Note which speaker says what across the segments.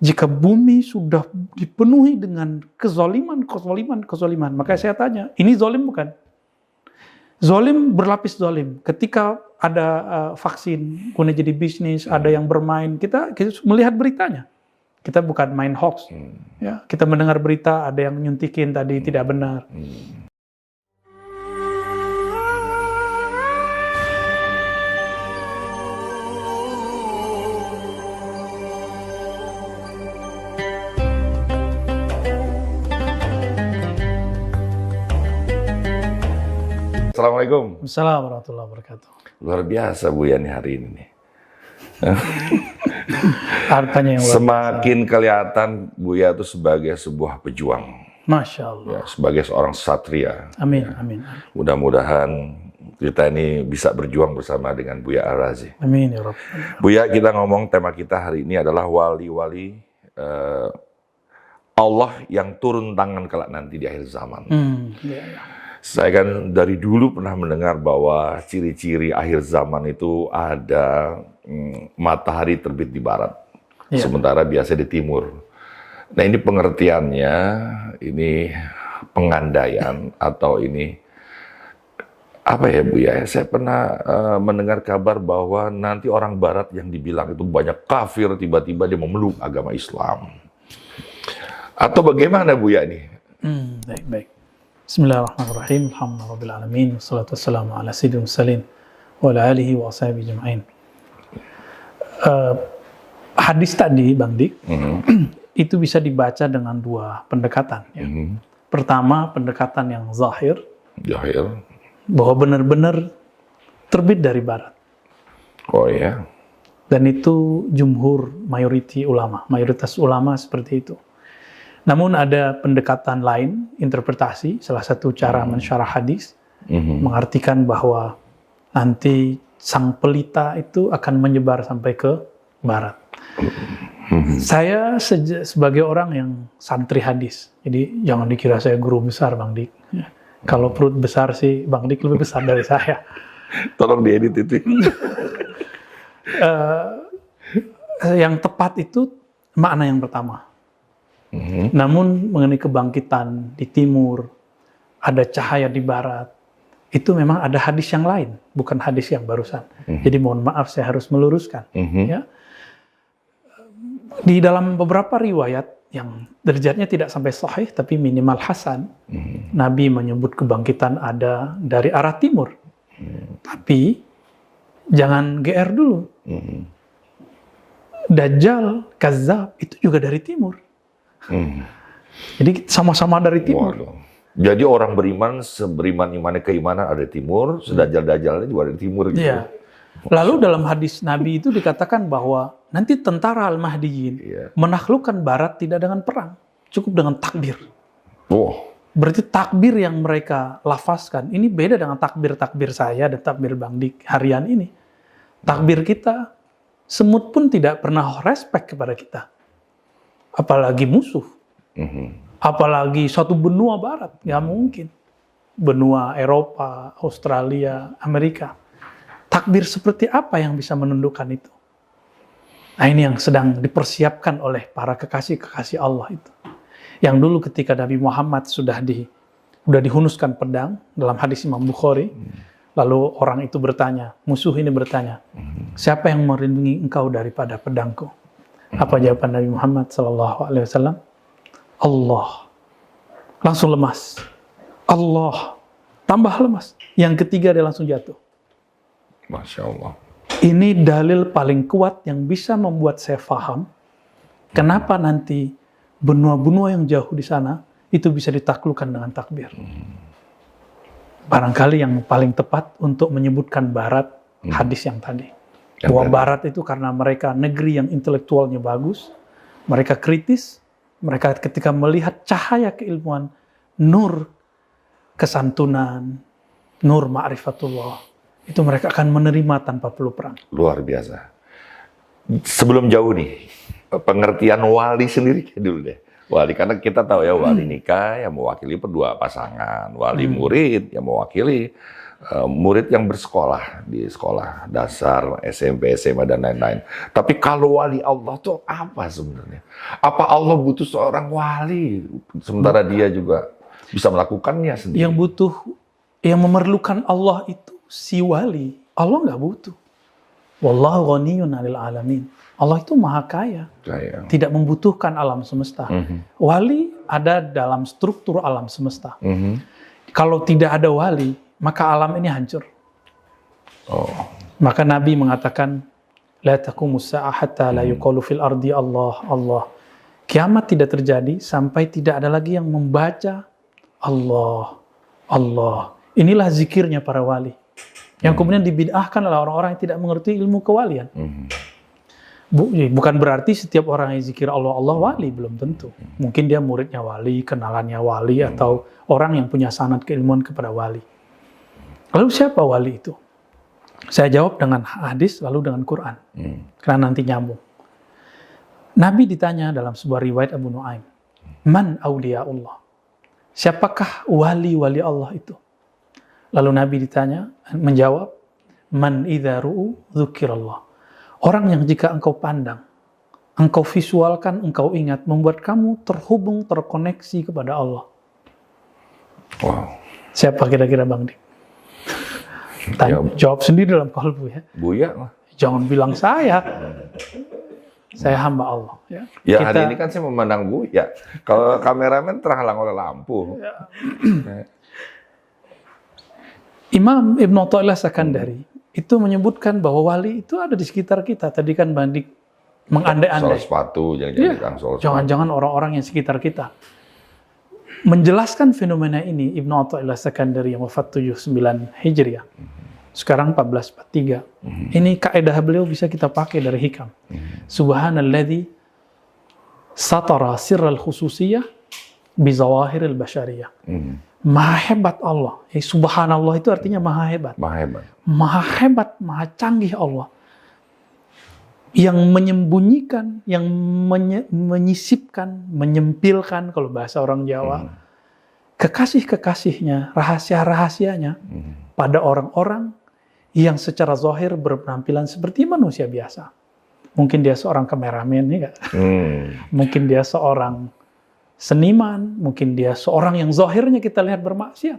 Speaker 1: Jika bumi sudah dipenuhi dengan kezaliman, maka saya tanya, ini zalim bukan? Zalim berlapis zalim. Ketika ada vaksin, kemudian jadi bisnis, ada yang bermain, kita melihat beritanya. Kita bukan main hoax. Ya, kita mendengar berita ada yang nyuntikin tadi tidak benar.
Speaker 2: Assalamualaikum.
Speaker 1: Assalamualaikum warahmatullahi wabarakatuh.
Speaker 2: Luar biasa Buya nih hari ini nih.
Speaker 1: Hartanya yang luar
Speaker 2: Semakin kelihatan Buya itu sebagai sebuah pejuang.
Speaker 1: Masya Allah.
Speaker 2: Ya, sebagai seorang satria.
Speaker 1: Amin,
Speaker 2: Ya.
Speaker 1: amin.
Speaker 2: Mudah-mudahan kita ini bisa berjuang bersama dengan Buya Ar-Razi.
Speaker 1: Amin ya Rabb.
Speaker 2: Buya, kita ngomong tema kita hari ini adalah wali-wali Allah yang turun tangan kelak nanti di akhir zaman.
Speaker 1: Ya.
Speaker 2: Saya kan dari dulu pernah mendengar bahwa ciri-ciri akhir zaman itu ada matahari terbit di barat, sementara biasa di timur. Nah ini pengertiannya, ini pengandaian atau ini apa ya Bu ya? Saya pernah mendengar kabar bahwa nanti orang barat yang dibilang itu banyak kafir, tiba-tiba dia memeluk agama Islam. Atau bagaimana Bu ya ini?
Speaker 1: Baik. Bismillahirrahmanirrahim. Alhamdulillahirrahmanirrahim. Wassalatu wassalamu ala sayyidil mursalin wa ala alihi wa ashabihi ajma'in. Hadis tadi, Bang Dik, itu bisa dibaca dengan dua pendekatan. Ya. Pertama, pendekatan yang zahir, bahwa benar-benar terbit dari barat.
Speaker 2: Oh ya.
Speaker 1: Dan itu jumhur, mayoritas ulama seperti itu. Namun ada pendekatan lain, interpretasi, salah satu cara mensyarah hadis, mengartikan bahwa nanti sang pelita itu akan menyebar sampai ke barat. Saya sebagai orang yang santri hadis, jadi jangan dikira saya guru besar Bang Dik. Kalau perut besar sih Bang Dik lebih besar dari saya.
Speaker 2: Tolong diedit itu.
Speaker 1: Yang tepat itu makna yang pertama. Namun mengenai kebangkitan di timur, ada cahaya di barat, itu memang ada hadis yang lain, bukan hadis yang barusan. Jadi mohon maaf saya harus meluruskan. Ya. Di dalam beberapa riwayat yang derajatnya tidak sampai sahih, tapi minimal hasan, Nabi menyebut kebangkitan ada dari arah timur. Tapi jangan GR dulu. Dajjal, Kazzab, itu juga dari timur. Jadi sama-sama dari timur.
Speaker 2: Waduh. Jadi orang beriman, seberiman-imannya keimanan ada di timur, sedajjal-dajjalnya juga ada di timur. Gitu.
Speaker 1: Iya. Lalu dalam hadis Nabi itu dikatakan bahwa nanti tentara Al-Mahdiyin menaklukkan barat tidak dengan perang, cukup dengan takbir. Berarti takbir yang mereka lafazkan, ini beda dengan takbir-takbir saya dan takbir Bang Dik harian ini. Takbir kita, semut pun tidak pernah respect kepada kita. Apalagi musuh, apalagi satu benua barat, nggak mungkin. Benua Eropa, Australia, Amerika. Takbir seperti apa yang bisa menundukkan itu? Nah ini yang sedang dipersiapkan oleh para kekasih-kekasih Allah itu. Yang dulu ketika Nabi Muhammad sudah dihunuskan pedang dalam hadis Imam Bukhari, lalu orang itu bertanya, musuh ini bertanya, siapa yang melindungi engkau daripada pedangku? Apa jawaban Nabi Muhammad SAW? Allah. Langsung lemas. Allah. Tambah lemas. Yang ketiga dia langsung jatuh.
Speaker 2: Masya Allah.
Speaker 1: Ini dalil paling kuat yang bisa membuat saya paham kenapa nanti benua-benua yang jauh di sana itu bisa ditaklukkan dengan takbir. Barangkali yang paling tepat untuk menyebutkan barat hadis yang tadi. Bahwa barat itu karena mereka negeri yang intelektualnya bagus, mereka kritis, mereka ketika melihat cahaya keilmuan, nur kesantunan, nur ma'rifatullah, itu mereka akan menerima tanpa perlu perang.
Speaker 2: Luar biasa. Sebelum jauh nih, pengertian wali sendiri dulu deh. Wali, karena kita tahu ya wali nikah yang mewakili kedua pasangan, wali murid yang mewakili murid yang bersekolah di sekolah dasar, SMP, SMA dan lain-lain. Tapi kalau wali Allah tuh apa sebenarnya? Apa Allah butuh seorang wali sementara dia juga bisa melakukannya sendiri?
Speaker 1: Yang memerlukan Allah itu si wali. Allah nggak butuh. Wallahu ghaniyun 'anil alamin. Allah itu maha kaya, tidak membutuhkan alam semesta. Wali ada dalam struktur alam semesta. Kalau tidak ada wali, maka alam ini hancur. Maka Nabi mengatakan, la taqumus sa'ah hatta la yuqalu fil ardi Allah, Allah. Kiamat tidak terjadi sampai tidak ada lagi yang membaca Allah, Allah. Inilah zikirnya para wali. Yang kemudian dibid'ahkan oleh orang-orang yang tidak mengerti ilmu kewalian. Bukan berarti setiap orang yang zikir Allah, Allah wali, belum tentu. Mungkin dia muridnya wali, kenalannya wali, atau orang yang punya sanad keilmuan kepada wali. Lalu siapa wali itu? Saya jawab dengan hadis, lalu dengan Quran. Karena nanti nyambung. Nabi ditanya dalam sebuah riwayat Abu Nuaim, Man awliya Allah? Siapakah wali-wali Allah itu? Lalu Nabi ditanya, menjawab, Man idza ru'u dzukirallah. Orang yang jika engkau pandang, engkau visualkan, engkau ingat, membuat kamu terhubung, terkoneksi kepada Allah.
Speaker 2: Wow.
Speaker 1: Siapa kira-kira Bang Dik? Jawab sendiri dalam kalbu ya.
Speaker 2: Buya.
Speaker 1: Jangan bilang saya. Saya hamba Allah.
Speaker 2: Ya hari ini kan saya memandang Buya. Kalau kameramen terhalang oleh lampu. Imam Ibn Athaillah Sakandari itu menyebutkan bahwa wali itu ada di sekitar kita. Tadi kan Bang Dik mengandai-andai. Soal sepatu,
Speaker 1: jangan-jangan orang-orang yang sekitar kita. Menjelaskan fenomena ini, Ibn Athaillah Sakandari yang wafat 79 Hijriah. Sekarang 1443. Ini kaidah beliau bisa kita pakai dari hikam. Subhanalladzi satara sirral khususiyah bizawahiril basyariyah. Maha hebat Allah. Subhanallah itu artinya maha hebat.
Speaker 2: Maha hebat.
Speaker 1: Maha hebat, maha canggih Allah. Yang menyembunyikan, yang menyisipkan, menyempilkan, kalau bahasa orang Jawa, kekasih-kekasihnya, rahasia-rahasianya pada orang-orang yang secara zahir berpenampilan seperti manusia biasa. Mungkin dia seorang kameramen, ya nggak? Mungkin dia seorang seniman, mungkin dia seorang yang zahirnya kita lihat bermaksiat,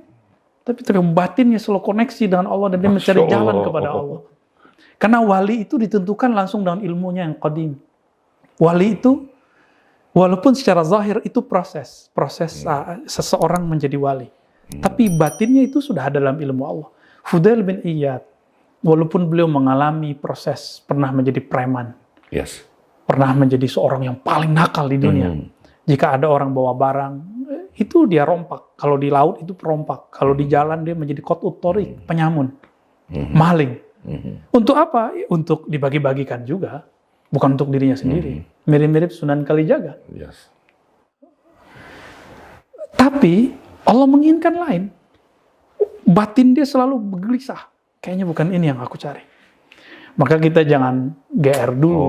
Speaker 1: tapi ternyata batinnya selalu koneksi dengan Allah dan dia mencari jalan kepada Allah. Karena wali itu ditentukan langsung dengan ilmunya yang qadim. Wali itu, walaupun secara zahir itu proses seseorang menjadi wali, tapi batinnya itu sudah ada dalam ilmu Allah. Fudail bin Iyad, walaupun beliau mengalami proses pernah menjadi preman, pernah menjadi seorang yang paling nakal di dunia. Jika ada orang bawa barang, itu dia rompak. Kalau di laut itu perompak. Kalau di jalan dia menjadi qat'ut thariq, penyamun, maling. Untuk apa? Untuk dibagi-bagikan juga. Bukan untuk dirinya sendiri. Mirip-mirip Sunan Kalijaga. Tapi Allah menginginkan lain. Batin dia selalu bergelisah. Kayaknya bukan ini yang aku cari. Maka kita jangan GR dulu.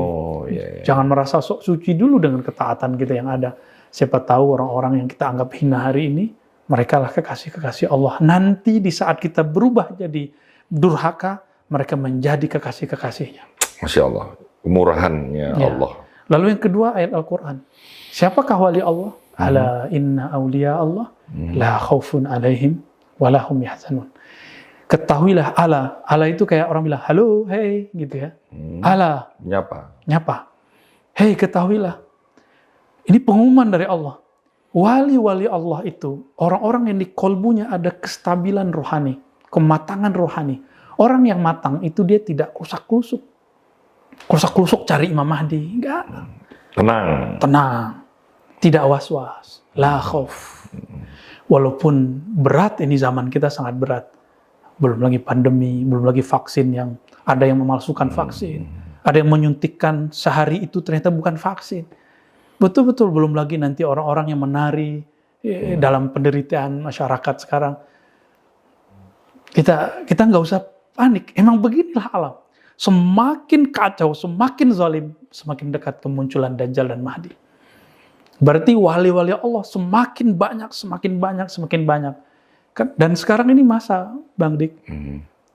Speaker 1: Jangan merasa sok suci dulu dengan ketaatan kita yang ada. Siapa tahu orang-orang yang kita anggap hina hari ini, mereka lah kekasih-kekasih Allah. Nanti di saat kita berubah jadi durhaka, mereka menjadi kekasih-kekasihnya.
Speaker 2: Masya Allah. Kemurahannya Allah.
Speaker 1: Lalu yang kedua ayat Al-Quran. Siapakah wali Allah? Ala inna awliya Allah la khaufun alaihim wa lahum yahzanun. Ketahuilah Allah. Allah itu kayak orang bilang, halo, hey, gitu ya. Allah. Nyapa. Hey, ketahuilah. Ini pengumuman dari Allah. Wali-wali Allah itu, orang-orang yang di kolbunya ada kestabilan rohani, kematangan rohani. Orang yang matang itu dia tidak krusak-krusuk. Krusak-krusuk cari Imam Mahdi. Enggak. Tenang. Tidak was-was. La khauf. Walaupun berat, ini zaman kita sangat berat. Belum lagi pandemi, belum lagi vaksin yang ada yang memalsukan vaksin. Ada yang menyuntikkan sehari itu ternyata bukan vaksin. Betul-betul belum lagi nanti orang-orang yang menari dalam penderitaan masyarakat sekarang. Kita nggak usah panik. Emang beginilah alam. Semakin kacau, semakin zalim, semakin dekat kemunculan Dajjal dan Mahdi. Berarti wali-wali Allah semakin banyak. Dan sekarang ini masa, Bang Dik.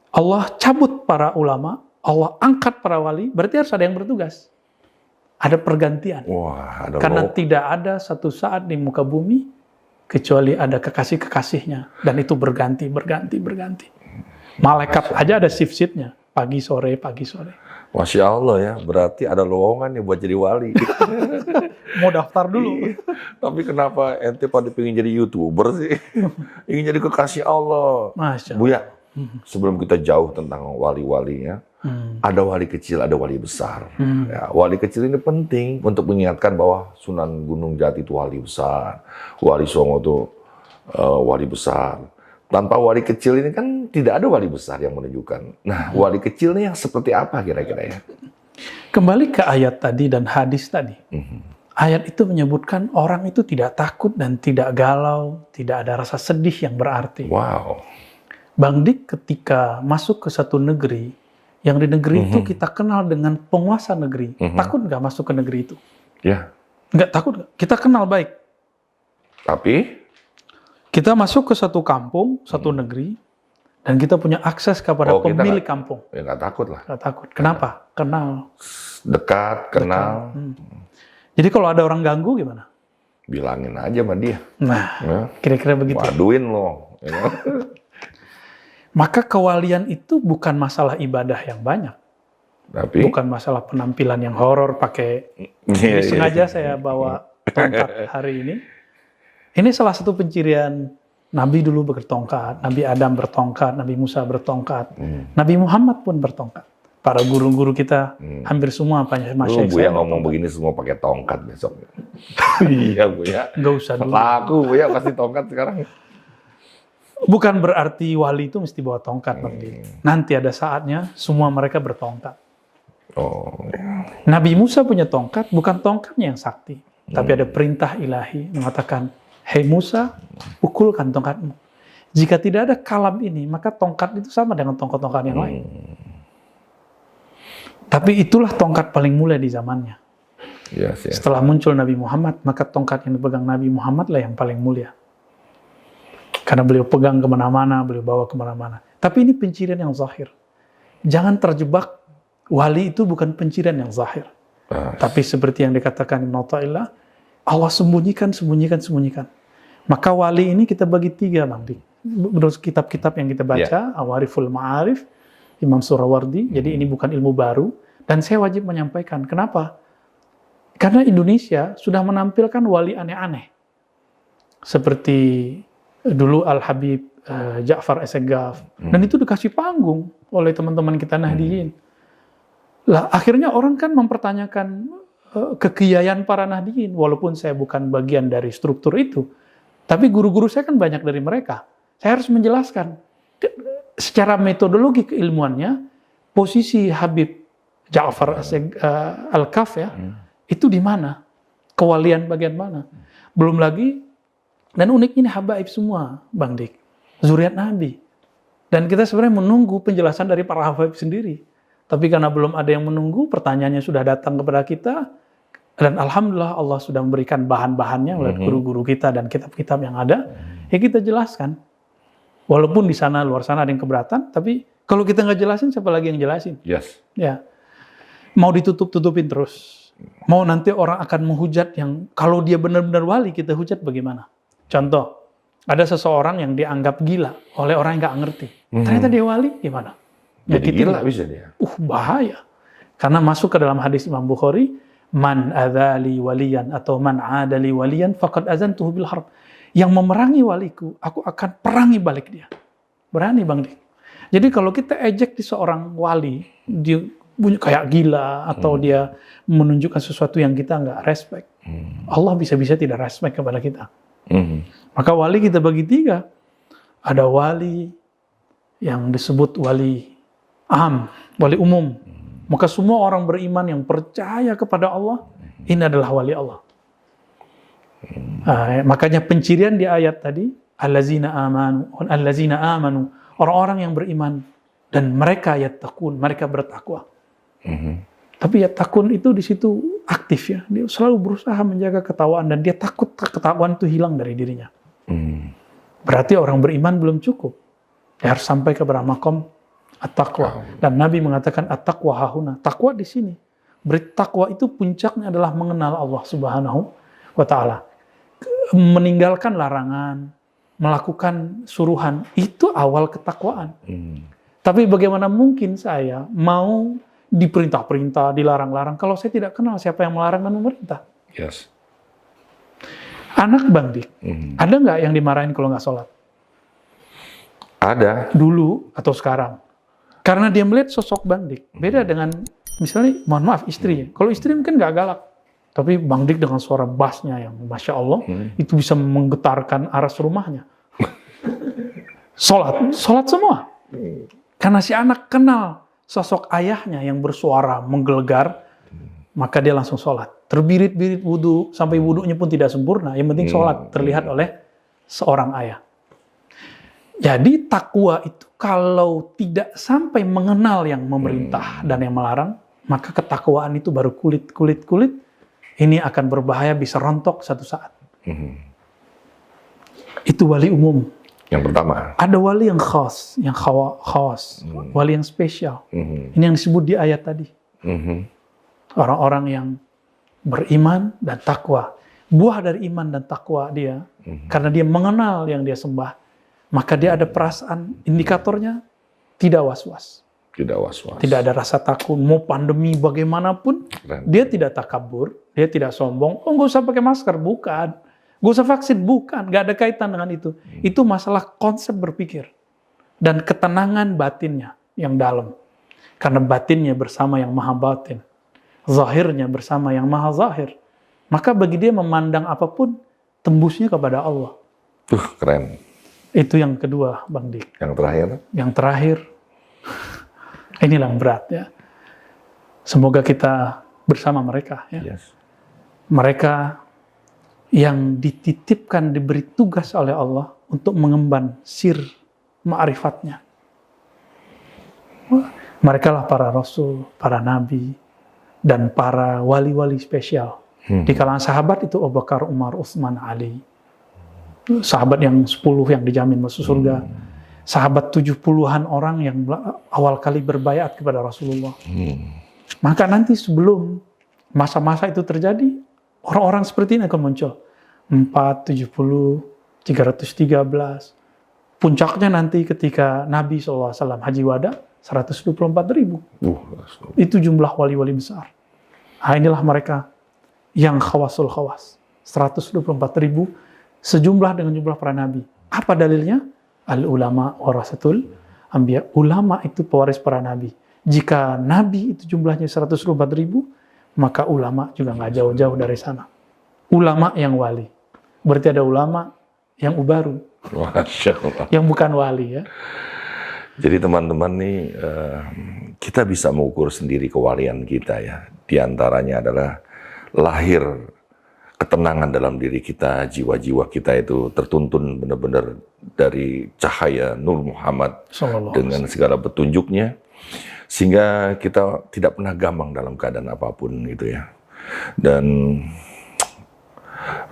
Speaker 1: Allah cabut para ulama, Allah angkat para wali, berarti harus ada yang bertugas. Ada pergantian.
Speaker 2: Wah,
Speaker 1: karena tidak ada satu saat di muka bumi kecuali ada kekasih-kekasihnya. Dan itu berganti. Malaikat aja ada shift-shiftnya. Pagi, sore, pagi, sore.
Speaker 2: Masya Allah ya, berarti ada lowongan ya buat jadi wali.
Speaker 1: Mau daftar dulu.
Speaker 2: Tapi kenapa ente pada pengen jadi YouTuber sih? Ingin jadi kekasih Allah.
Speaker 1: Masya Allah.
Speaker 2: Buya, sebelum kita jauh tentang wali-walinya, ada wali kecil, ada wali besar. Ya, wali kecil ini penting untuk mengingatkan bahwa Sunan Gunung Jati itu wali besar, Wali Songo itu wali besar. Tanpa wali kecil ini kan tidak ada wali besar yang menunjukkan. Nah, wali kecilnya yang seperti apa kira-kira ya?
Speaker 1: Kembali ke ayat tadi dan hadis tadi. Ayat itu menyebutkan orang itu tidak takut dan tidak galau, tidak ada rasa sedih yang berarti.
Speaker 2: Wow.
Speaker 1: Bang Dik ketika masuk ke satu negeri, yang di negeri itu kita kenal dengan penguasa negeri. Takut nggak masuk ke negeri itu?
Speaker 2: Ya.
Speaker 1: Nggak takut nggak? Kita kenal baik.
Speaker 2: Tapi?
Speaker 1: Kita masuk ke satu kampung, satu negeri, dan kita punya akses kepada pemilik kampung.
Speaker 2: Ya nggak takut lah.
Speaker 1: Nggak takut. Kenapa? Kenal.
Speaker 2: Dekat, kenal.
Speaker 1: Jadi kalau ada orang ganggu gimana?
Speaker 2: Bilangin aja sama dia.
Speaker 1: Nah, kira-kira begitu.
Speaker 2: Waduin lo.
Speaker 1: Maka kewalian itu bukan masalah ibadah yang banyak.
Speaker 2: Tapi?
Speaker 1: Bukan masalah penampilan yang horor pakai. Sengaja saya bawa tongkat hari ini. Ini salah satu pencirian Nabi dulu bertongkat, Nabi Adam bertongkat, Nabi Musa bertongkat, Nabi Muhammad pun bertongkat. Para guru-guru kita hampir semua masyayikh
Speaker 2: Bu ya ngomong begini semua pakai tongkat besok. Iya Bu ya.
Speaker 1: Nggak usah dulu.
Speaker 2: Laku Bu ya kasih tongkat sekarang.
Speaker 1: Bukan berarti wali itu mesti bawa tongkat. Nanti ada saatnya semua mereka bertongkat. Nabi Musa punya tongkat, bukan tongkatnya yang sakti. Tapi ada perintah ilahi mengatakan, "Hei Musa, pukulkan tongkatmu." Jika tidak ada kalam ini, maka tongkat itu sama dengan tongkat-tongkat yang lain. Tapi itulah tongkat paling mulia di zamannya.
Speaker 2: Yes.
Speaker 1: Setelah muncul Nabi Muhammad, maka tongkat yang dipegang Nabi Muhammad lah yang paling mulia. Karena beliau pegang kemana-mana, beliau bawa kemana-mana. Tapi ini pencirian yang zahir. Jangan terjebak, wali itu bukan pencirian yang zahir. Tapi seperti yang dikatakan Ibnu Athaillah, Allah sembunyikan. Maka wali ini kita bagi 3, Bang Dik. Menurut kitab-kitab yang kita baca, Awariful Ma'arif, Imam Surawardi, jadi ini bukan ilmu baru, dan saya wajib menyampaikan. Kenapa? Karena Indonesia sudah menampilkan wali aneh-aneh. Seperti dulu Al-Habib Ja'far Assegaf, dan itu dikasih panggung oleh teman-teman kita Nahdiyin. Lah, akhirnya orang kan mempertanyakan kekiaian para Nahdiyin, walaupun saya bukan bagian dari struktur itu, tapi guru-guru saya kan banyak dari mereka. Saya harus menjelaskan secara metodologi keilmuannya, posisi Habib Ja'far Al-Kaf ya, itu di mana? Kewalian bagian mana? Belum lagi, dan uniknya ini habaib semua, Bang Dik, zuriat Nabi. Dan kita sebenarnya menunggu penjelasan dari para habaib sendiri. Tapi karena belum ada yang menunggu, pertanyaannya sudah datang kepada kita, dan alhamdulillah Allah sudah memberikan bahan-bahannya oleh guru-guru kita dan kitab-kitab yang ada, ya kita jelaskan. Walaupun di sana, luar sana ada yang keberatan, tapi kalau kita nggak jelasin, siapa lagi yang jelasin?
Speaker 2: Yes.
Speaker 1: Ya. Mau ditutup-tutupin terus. Mau nanti orang akan menghujat yang, kalau dia benar-benar wali, kita hujat bagaimana? Contoh, ada seseorang yang dianggap gila oleh orang yang nggak ngerti. Ternyata dia wali, gimana?
Speaker 2: Jadi gila bisa dia.
Speaker 1: Bahaya. Karena masuk ke dalam hadis Imam Bukhari, man adzali waliyan atau man adali waliyan faqad azantuhu bil harb. Yang memerangi waliku, aku akan perangi balik dia. Berani Bang Dik. Jadi kalau kita ejek di seorang wali, dia punya kayak gila atau dia menunjukkan sesuatu yang kita nggak respect, Allah bisa-bisa tidak respect kepada kita. Maka wali kita bagi 3. Ada wali yang disebut wali wali umum. Maka semua orang beriman yang percaya kepada Allah, ini adalah wali Allah. Makanya pencirian di ayat tadi, allazina amanu, orang-orang yang beriman dan mereka yattaqun, mereka bertakwa. Tapi yattaqun itu di situ aktif ya, dia selalu berusaha menjaga ketakwaan dan dia takut ketakwaan itu hilang dari dirinya. Berarti orang beriman belum cukup. Dia harus sampai kepada makom at-taqwa. Dan Nabi mengatakan at-taqwa hahuna. Takwa di sini. Berarti takwa itu puncaknya adalah mengenal Allah Subhanahu wa Ta'ala. Meninggalkan larangan, melakukan suruhan, itu awal ketakwaan. Tapi bagaimana mungkin saya mau diperintah-perintah, dilarang-larang, kalau saya tidak kenal siapa yang melarang dan memerintah?
Speaker 2: Yes.
Speaker 1: Anak Bang Dik, ada nggak yang dimarahin kalau nggak sholat?
Speaker 2: Ada.
Speaker 1: Dulu atau sekarang? Karena dia melihat sosok Bang Dik. Beda dengan, misalnya, mohon maaf, istrinya. Kalau istri mungkin nggak galak. Tapi Bang Dik dengan suara bassnya yang Masya Allah, itu bisa menggetarkan aras rumahnya. Sholat semua. Karena si anak kenal sosok ayahnya yang bersuara menggelegar, maka dia langsung sholat. Terbirit-birit wudhu, sampai wudhunya pun tidak sempurna. Yang penting sholat terlihat oleh seorang ayah. Jadi takwa itu kalau tidak sampai mengenal yang memerintah dan yang melarang, maka ketakwaan itu baru kulit. Ini akan berbahaya, bisa rontok satu saat. Itu wali umum.
Speaker 2: Yang pertama.
Speaker 1: Ada wali yang khas, wali yang spesial. Ini yang disebut di ayat tadi. Orang-orang yang beriman dan takwa. Buah dari iman dan takwa dia, karena dia mengenal yang dia sembah, maka dia ada perasaan, indikatornya tidak was-was. Tidak ada rasa takut, mau pandemi bagaimanapun, dia tidak takabur, dia tidak sombong. Oh, nggak usah pakai masker, bukan. Nggak usah vaksin, bukan. Nggak ada kaitan dengan itu. Itu masalah konsep berpikir. Dan ketenangan batinnya yang dalam. Karena batinnya bersama yang maha batin. Zahirnya bersama yang maha zahir. Maka bagi dia memandang apapun, tembusnya kepada Allah.
Speaker 2: Keren.
Speaker 1: Itu yang kedua, Bang Dik.
Speaker 2: Yang terakhir?
Speaker 1: Inilah yang berat ya. Semoga kita bersama mereka ya.
Speaker 2: Yes.
Speaker 1: Mereka yang dititipkan, diberi tugas oleh Allah untuk mengemban sir ma'rifatnya. Mereka lah para rasul, para nabi, dan para wali-wali spesial. Di kalangan sahabat itu Abu Bakar, Umar, Utsman, Ali. Sahabat yang 10 yang dijamin masuk surga. Sahabat 70-an orang yang awal kali berbaiat kepada Rasulullah. Maka nanti sebelum masa-masa itu terjadi, orang-orang seperti ini akan muncul. 4, 70, 313. Puncaknya nanti ketika Nabi SAW haji wada, 124.000. Itu jumlah wali-wali besar. Nah, inilah mereka yang khawasul khawas. 124.000, sejumlah dengan jumlah para nabi. Apa dalilnya? Al-ulama warasatul anbiya. Ulama itu pewaris para nabi. Jika nabi itu jumlahnya 124.000, maka ulama juga nggak jauh-jauh dari sana. Ulama yang wali. Berarti ada ulama yang ubaru.
Speaker 2: Masya Allah.
Speaker 1: Yang bukan wali ya.
Speaker 2: Jadi teman-teman nih, kita bisa mengukur sendiri kewalian kita ya. Di antaranya adalah lahir ketenangan dalam diri kita, jiwa-jiwa kita itu tertuntun benar-benar dari cahaya Nur Muhammad dengan segala petunjuknya, sehingga kita tidak pernah gampang dalam keadaan apapun gitu ya. Dan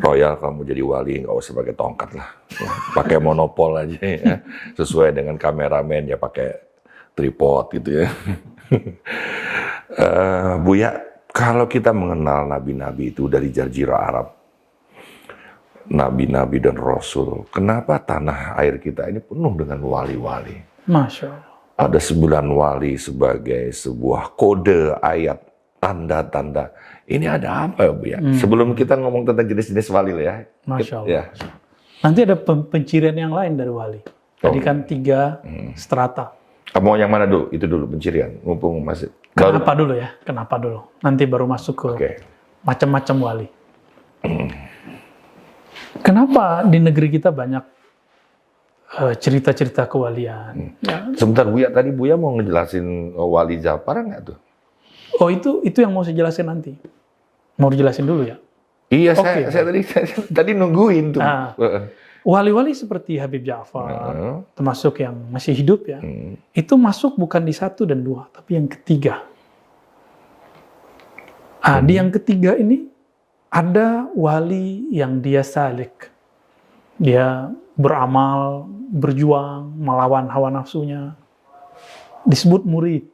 Speaker 2: Royal, kamu jadi wali nggak usah pakai tongkat lah, ya, pakai monopol aja ya, sesuai dengan kameramen ya pakai tripod gitu ya. Buya, kalau kita mengenal nabi-nabi itu dari Jazirah Arab, nabi-nabi dan rasul, kenapa tanah air kita ini penuh dengan wali-wali?
Speaker 1: Masya Allah.
Speaker 2: Ada 9 wali sebagai sebuah kode ayat, tanda-tanda. Ini ada apa ya, Bu ya? Sebelum kita ngomong tentang jenis-jenis wali lah ya.
Speaker 1: Masya Allah.
Speaker 2: Ya.
Speaker 1: Nanti ada pencirian yang lain dari wali. Tadi kan 3 strata.
Speaker 2: Mau yang mana dulu? Itu dulu pencirian. Mumpung masih.
Speaker 1: Kenapa dulu ya? Kenapa dulu? Nanti baru masuk ke macam-macam wali. Kenapa di negeri kita banyak cerita-cerita kewalian? Ya.
Speaker 2: Sebentar Buya, tadi Buya mau ngejelasin wali Ja'far nggak tuh?
Speaker 1: Oh itu yang mau saya jelasin nanti. Mau dijelasin dulu ya?
Speaker 2: Iya, saya tadi nungguin tuh.
Speaker 1: Wali-wali seperti Habib Ja'far, termasuk yang masih hidup ya, itu masuk bukan di 1 dan 2, tapi yang ketiga. Di yang ketiga ini ada wali yang dia salik. Dia beramal, berjuang, melawan hawa nafsunya. Disebut murid.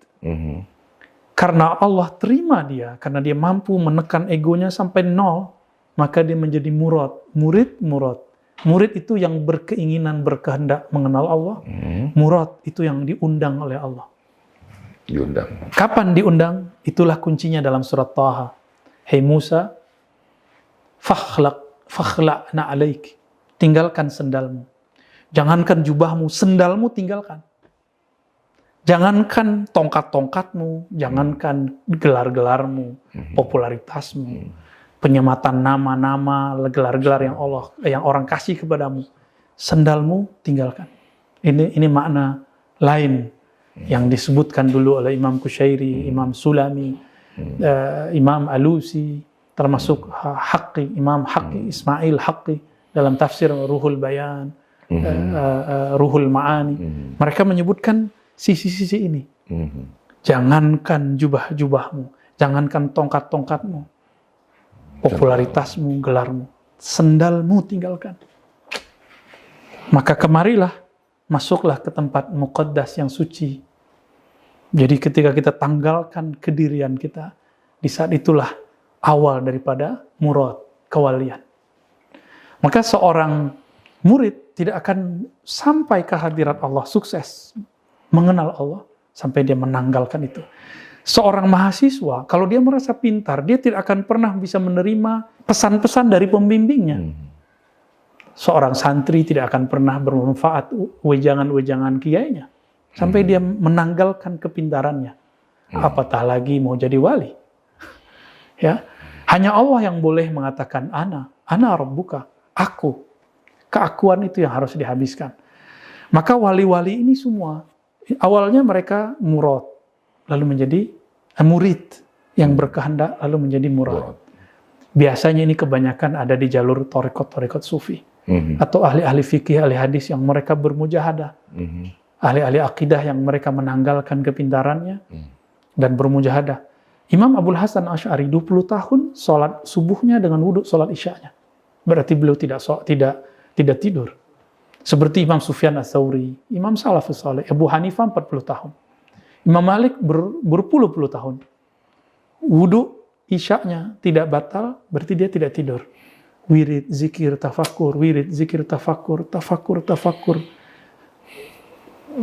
Speaker 1: Karena Allah terima dia, karena dia mampu menekan egonya sampai 0, maka dia menjadi murad. Murid itu yang berkeinginan, berkehendak mengenal Allah. Murad itu yang diundang oleh Allah.
Speaker 2: Diundang.
Speaker 1: Kapan diundang? Itulah kuncinya dalam surat Taha. Hei Musa, fakhla'na alaik. Tinggalkan sendalmu. Jangankan jubahmu, sendalmu tinggalkan. Jangankan tongkat-tongkatmu, jangankan gelar-gelarmu, popularitasmu, penyematan nama-nama, gelar-gelar yang orang kasih kepadamu. Sendalmu tinggalkan. Ini makna lain yang disebutkan dulu oleh Imam Qushairi, Imam Sulami, Imam Alusi, termasuk Imam Haqqi, Ismail Haqqi dalam tafsir Ruhul Bayan, Ruhul Ma'ani. Mereka menyebutkan sisi-sisi ini. Jangankan jubah-jubahmu, jangankan tongkat-tongkatmu, popularitasmu, gelarmu, sendalmu tinggalkan. Maka kemarilah, masuklah ke tempat muqaddas yang suci. Jadi ketika kita tanggalkan kedirian kita, di saat itulah awal daripada murad, kewalian. Maka seorang murid tidak akan sampai ke hadirat Allah sukses mengenal Allah sampai dia menanggalkan itu. Seorang mahasiswa, kalau dia merasa pintar, dia tidak akan pernah bisa menerima pesan-pesan dari pembimbingnya. Seorang santri tidak akan pernah bermanfaat wejangan-wejangan kiainya sampai dia menanggalkan kepintarannya. Apatah lagi mau jadi wali. Ya, hanya Allah yang boleh mengatakan ana rabbuka, aku. Keakuan itu yang harus dihabiskan. Maka wali-wali ini semua awalnya mereka murad, lalu menjadi murid yang berkehendak, lalu menjadi murad. Biasanya ini kebanyakan ada di jalur thariqat sufi. Atau ahli-ahli fikih, ahli hadis yang mereka bermujahadah. Ahli-ahli akidah yang mereka menanggalkan kepintarannya dan bermujahadah. Imam Abul Hasan Asy'ari 20 tahun sholat subuhnya dengan wudhu sholat isya'nya. Berarti beliau tidak tidur. Seperti Imam Sufyan Ats-Tsauri, Imam Salafus Saleh, Abu Hanifah 40 tahun. Imam Malik berpuluh-puluh tahun. Wudu isya'nya tidak batal, berarti dia tidak tidur. Wirid, zikir, tafakkur, wirid, zikir, tafakkur, tafakkur.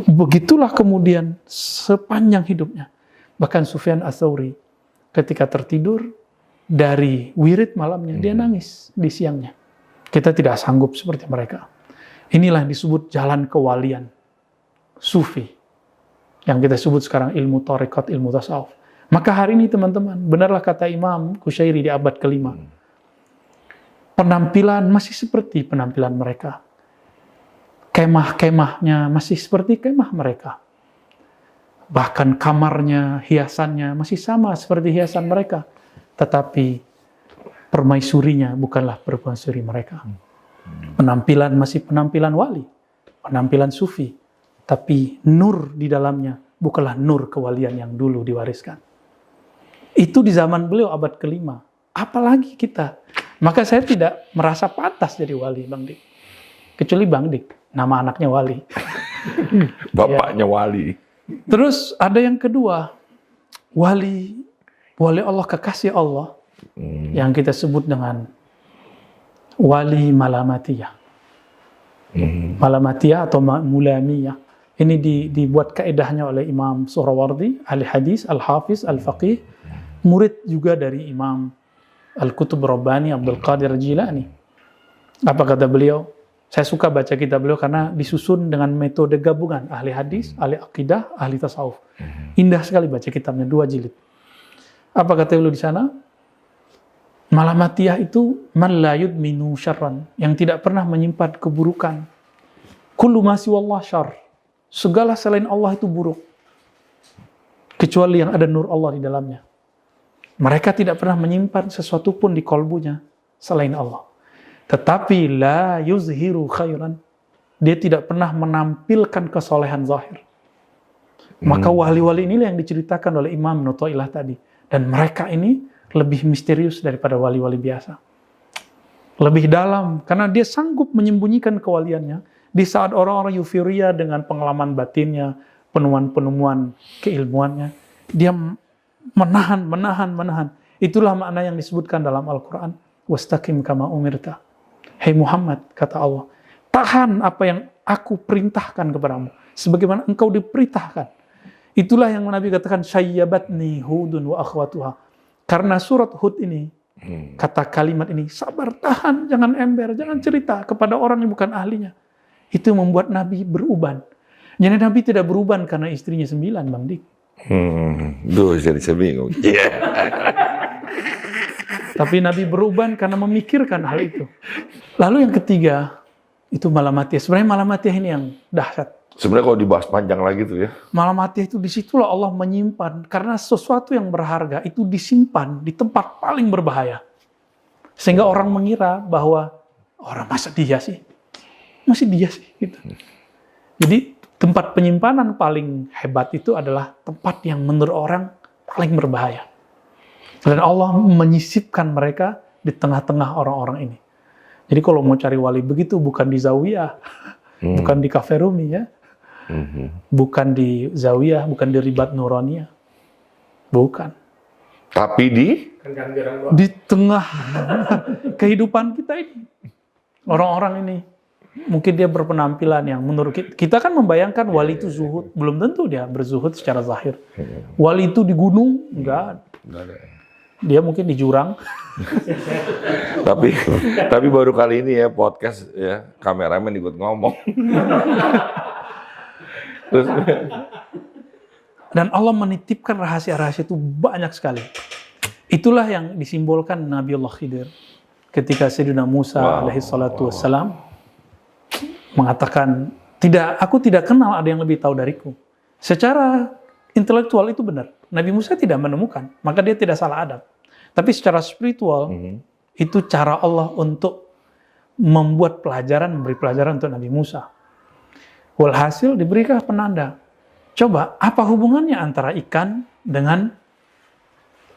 Speaker 1: Begitulah kemudian sepanjang hidupnya. Bahkan Sufyan Ats-Tsauri ketika tertidur dari wirid malamnya, dia nangis di siangnya. Kita tidak sanggup seperti mereka. Inilah yang disebut jalan kewalian sufi. Yang kita sebut sekarang ilmu thariqat, ilmu tasawuf. Maka hari ini teman-teman, benarlah kata Imam Qushairi di abad ke-5. Penampilan masih seperti penampilan mereka. Kemah-kemahnya masih seperti kemah mereka. Bahkan kamarnya, hiasannya masih sama seperti hiasan mereka. Tetapi permaisurinya bukanlah permaisuri mereka. Penampilan masih penampilan wali, penampilan sufi, tapi nur di dalamnya bukanlah nur kewalian yang dulu diwariskan. Itu di zaman beliau abad ke-5. Apalagi kita. Maka saya tidak merasa pantas jadi wali, Bang Dik. Kecuali Bang Dik, nama anaknya wali.
Speaker 2: Bapaknya wali.
Speaker 1: Terus ada yang kedua, wali Allah, kekasih Allah, yang kita sebut dengan wali malamatiyah. Malamatiyah atau mulamiyah. Ini dibuat kaedahnya oleh Imam Suhrawardi, ahli hadis, al-hafiz, al-faqih, murid juga dari Imam Al-Qutb Rabbani Abdul Qadir Jilani. Apa kata beliau? Saya suka baca kitab beliau karena disusun dengan metode gabungan ahli hadis, ahli akidah, ahli tasawuf. Indah sekali baca kitabnya, 2 jilid. Apa kata beliau di sana? Malamatiyah itu man la yudminu syarran, yang tidak pernah menyimpan keburukan. Kullu ma siwallah syarr. Segala selain Allah itu buruk. Kecuali yang ada nur Allah di dalamnya. Mereka tidak pernah menyimpan sesuatu pun di kolbunya selain Allah. Tetapi la yuzhiru khairan. Dia tidak pernah menampilkan kesolehan zahir. Maka wali-wali inilah yang diceritakan oleh Imam Nuthailah tadi. Dan mereka ini lebih misterius daripada wali-wali biasa. Lebih dalam, karena dia sanggup menyembunyikan kewaliannya di saat orang-orang euforia dengan pengalaman batinnya, penemuan-penemuan keilmuannya. Dia menahan. Itulah makna yang disebutkan dalam Al-Quran. Wastaqim kama umirta. Hai Muhammad, kata Allah, tahan apa yang aku perintahkan kepadamu, sebagaimana engkau diperintahkan. Itulah yang Nabi katakan, syayyabatni hudun wa akhwatuha. Karena surat Hud ini, kata kalimat ini, sabar, tahan, jangan ember, jangan cerita kepada orang yang bukan ahlinya. Itu membuat Nabi beruban. Jadi Nabi tidak beruban karena istrinya 9, Bang Dik.
Speaker 2: Duh, jadi saya bingung.
Speaker 1: Tapi Nabi beruban karena memikirkan hal itu. Lalu yang ketiga, itu Malamatiyah. Sebenarnya Malamatiyah ini yang dahsyat.
Speaker 2: Sebenarnya kalau dibahas panjang lagi tuh ya.
Speaker 1: Malamatiyah itu disitulah Allah menyimpan. Karena sesuatu yang berharga itu disimpan di tempat paling berbahaya. Sehingga orang mengira bahwa, orang masa dia sih? Masih dia sih? Gitu. Jadi tempat penyimpanan paling hebat itu adalah tempat yang menurut orang paling berbahaya. Dan Allah menyisipkan mereka di tengah-tengah orang-orang ini. Jadi kalau mau cari wali begitu, bukan di Zawiyah, bukan di Cafe Rumi ya, bukan di Zawiyah, bukan di Ribat Nuraniyah, bukan.
Speaker 2: Tapi
Speaker 1: di tengah kehidupan kita ini, orang-orang ini, mungkin dia berpenampilan yang menurut kita kan membayangkan wali itu zuhud, belum tentu dia berzuhud secara zahir. Wali itu di gunung, enggak ada. Dia mungkin di jurang.
Speaker 2: tapi baru kali ini ya podcast ya, kameramen ikut ngomong. Terus,
Speaker 1: dan Allah menitipkan rahasia-rahasia itu banyak sekali. Itulah yang disimbolkan Nabiullah Khidir ketika Sayyidina Musa alaihi salatu wassalam mengatakan, aku tidak kenal ada yang lebih tahu dariku. Secara intelektual itu benar. Nabi Musa tidak menemukan, maka dia tidak salah adab. Tapi secara spiritual, itu cara Allah untuk membuat pelajaran, memberi pelajaran untuk Nabi Musa. Walhasil diberikan penanda. Coba, apa hubungannya antara ikan dengan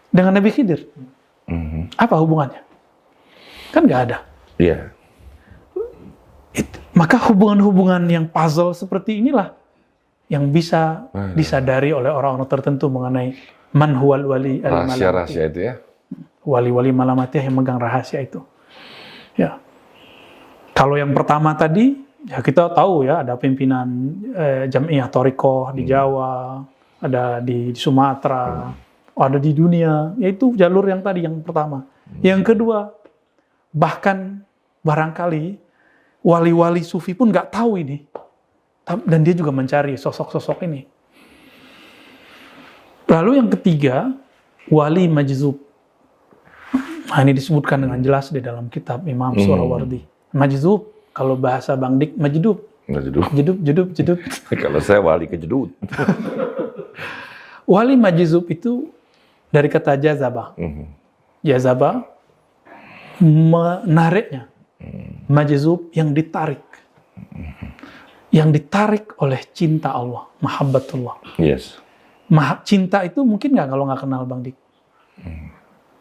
Speaker 1: Nabi Khidir? Apa hubungannya? Kan nggak ada.
Speaker 2: Iya.
Speaker 1: Maka hubungan-hubungan yang puzzle seperti inilah yang bisa disadari oleh orang-orang tertentu mengenai man huwal wali al-malamatiyah.
Speaker 2: Rahasia-rahasia itu ya.
Speaker 1: Wali-wali Malamatiyah yang megang rahasia itu. Ya. Kalau yang pertama tadi, ya kita tahu ya ada pimpinan Jam'iyah Thariqah di Jawa, ada di Sumatera, ada di dunia, yaitu jalur yang tadi yang pertama. Yang kedua, bahkan barangkali wali-wali sufi pun nggak tahu ini. Dan dia juga mencari sosok-sosok ini. Lalu yang ketiga, wali majzub. Nah, ini disebutkan dengan jelas di dalam kitab Imam Surawardi. Majzub, kalau bahasa Bang Dik, majdub. Jedub.
Speaker 2: Kalau saya wali kejedut.
Speaker 1: Wali majzub itu dari kata jazabah. Jazabah, menariknya. Majzub yang ditarik. Yang ditarik oleh cinta Allah, mahabbatullah.
Speaker 2: Yes.
Speaker 1: Cinta itu mungkin nggak kalau nggak kenal Bang Dik?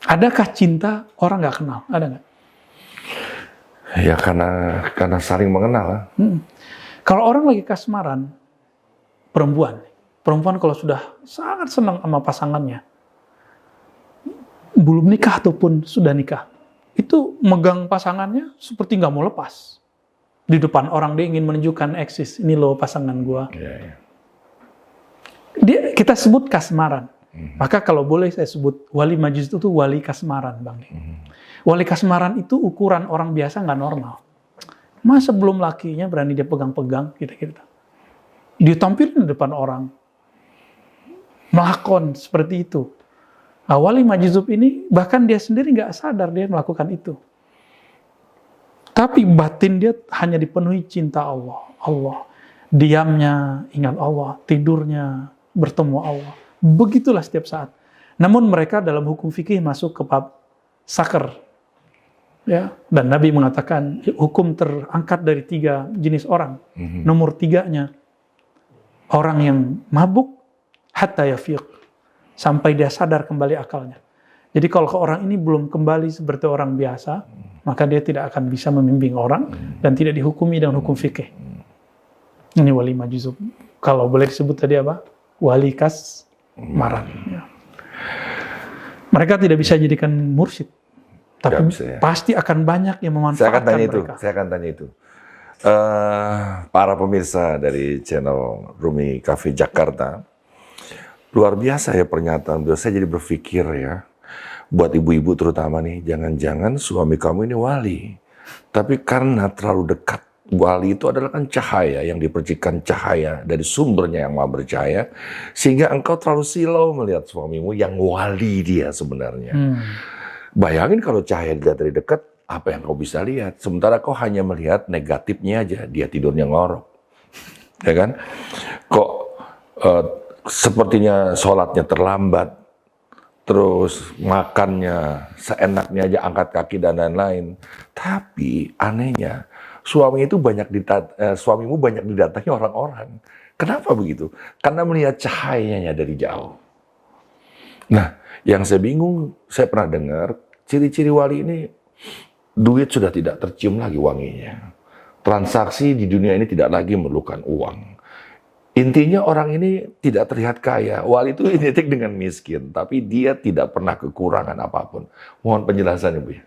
Speaker 1: Adakah cinta orang nggak kenal? Ada nggak?
Speaker 2: Ya karena saling mengenal.
Speaker 1: Kalau orang lagi kasmaran, perempuan kalau sudah sangat senang sama pasangannya, belum nikah ataupun sudah nikah, itu megang pasangannya seperti nggak mau lepas. Di depan orang dia ingin menunjukkan eksis, ini loh pasangan gua. Kita sebut kasmaran. Maka kalau boleh saya sebut wali majlis itu wali kasmaran, Bang. Wali kasmaran itu ukuran orang biasa nggak normal. Masa belum lakinya berani dia pegang-pegang, gitu-gitu. Dia tampilin di depan orang. Melakon seperti itu. Nah, wali majzub ini bahkan dia sendiri nggak sadar dia melakukan itu. Tapi batin dia hanya dipenuhi cinta Allah. Diamnya ingat Allah, tidurnya bertemu Allah. Begitulah setiap saat. Namun mereka dalam hukum fikih masuk ke bab sakar. Ya, dan Nabi mengatakan hukum terangkat dari 3 jenis orang. Nomor 3-nya orang yang mabuk hatta yafiq, sampai dia sadar kembali akalnya. Jadi kalau orang ini belum kembali seperti orang biasa, maka dia tidak akan bisa membimbing orang dan tidak dihukumi dengan hukum fikih. Ini wali majzub. Kalau boleh disebut tadi apa? Wali kasmaran. Ya. Mereka tidak bisa jadikan mursyid, tapi bisa, ya. Pasti akan banyak yang memanfaatkan mereka.
Speaker 2: Saya akan tanya itu. Para pemirsa dari channel Rumi Cafe Jakarta, luar biasa ya pernyataan beliau. Saya jadi berpikir ya, buat ibu-ibu terutama nih, jangan-jangan suami kamu ini wali, tapi karena terlalu dekat. Wali itu adalah kan cahaya yang dipercikan cahaya dari sumbernya yang maha bercahaya, sehingga engkau terlalu silau melihat suamimu yang wali dia sebenarnya. Bayangin kalau cahaya dilihat dari dekat, apa yang kau bisa lihat? Sementara kau hanya melihat negatifnya aja, dia tidurnya ngorok, ya kan? Kok sepertinya sholatnya terlambat, terus makannya seenaknya aja, angkat kaki dan lain-lain. Tapi anehnya, suamimu banyak didatangi orang-orang. Kenapa begitu? Karena melihat cahayanya dari jauh. Nah, yang saya bingung, saya pernah dengar, ciri-ciri wali ini, duit sudah tidak tercium lagi wanginya. Transaksi di dunia ini tidak lagi memerlukan uang. Intinya orang ini tidak terlihat kaya. Wali itu identik dengan miskin, tapi dia tidak pernah kekurangan apapun. Mohon penjelasannya, Bu.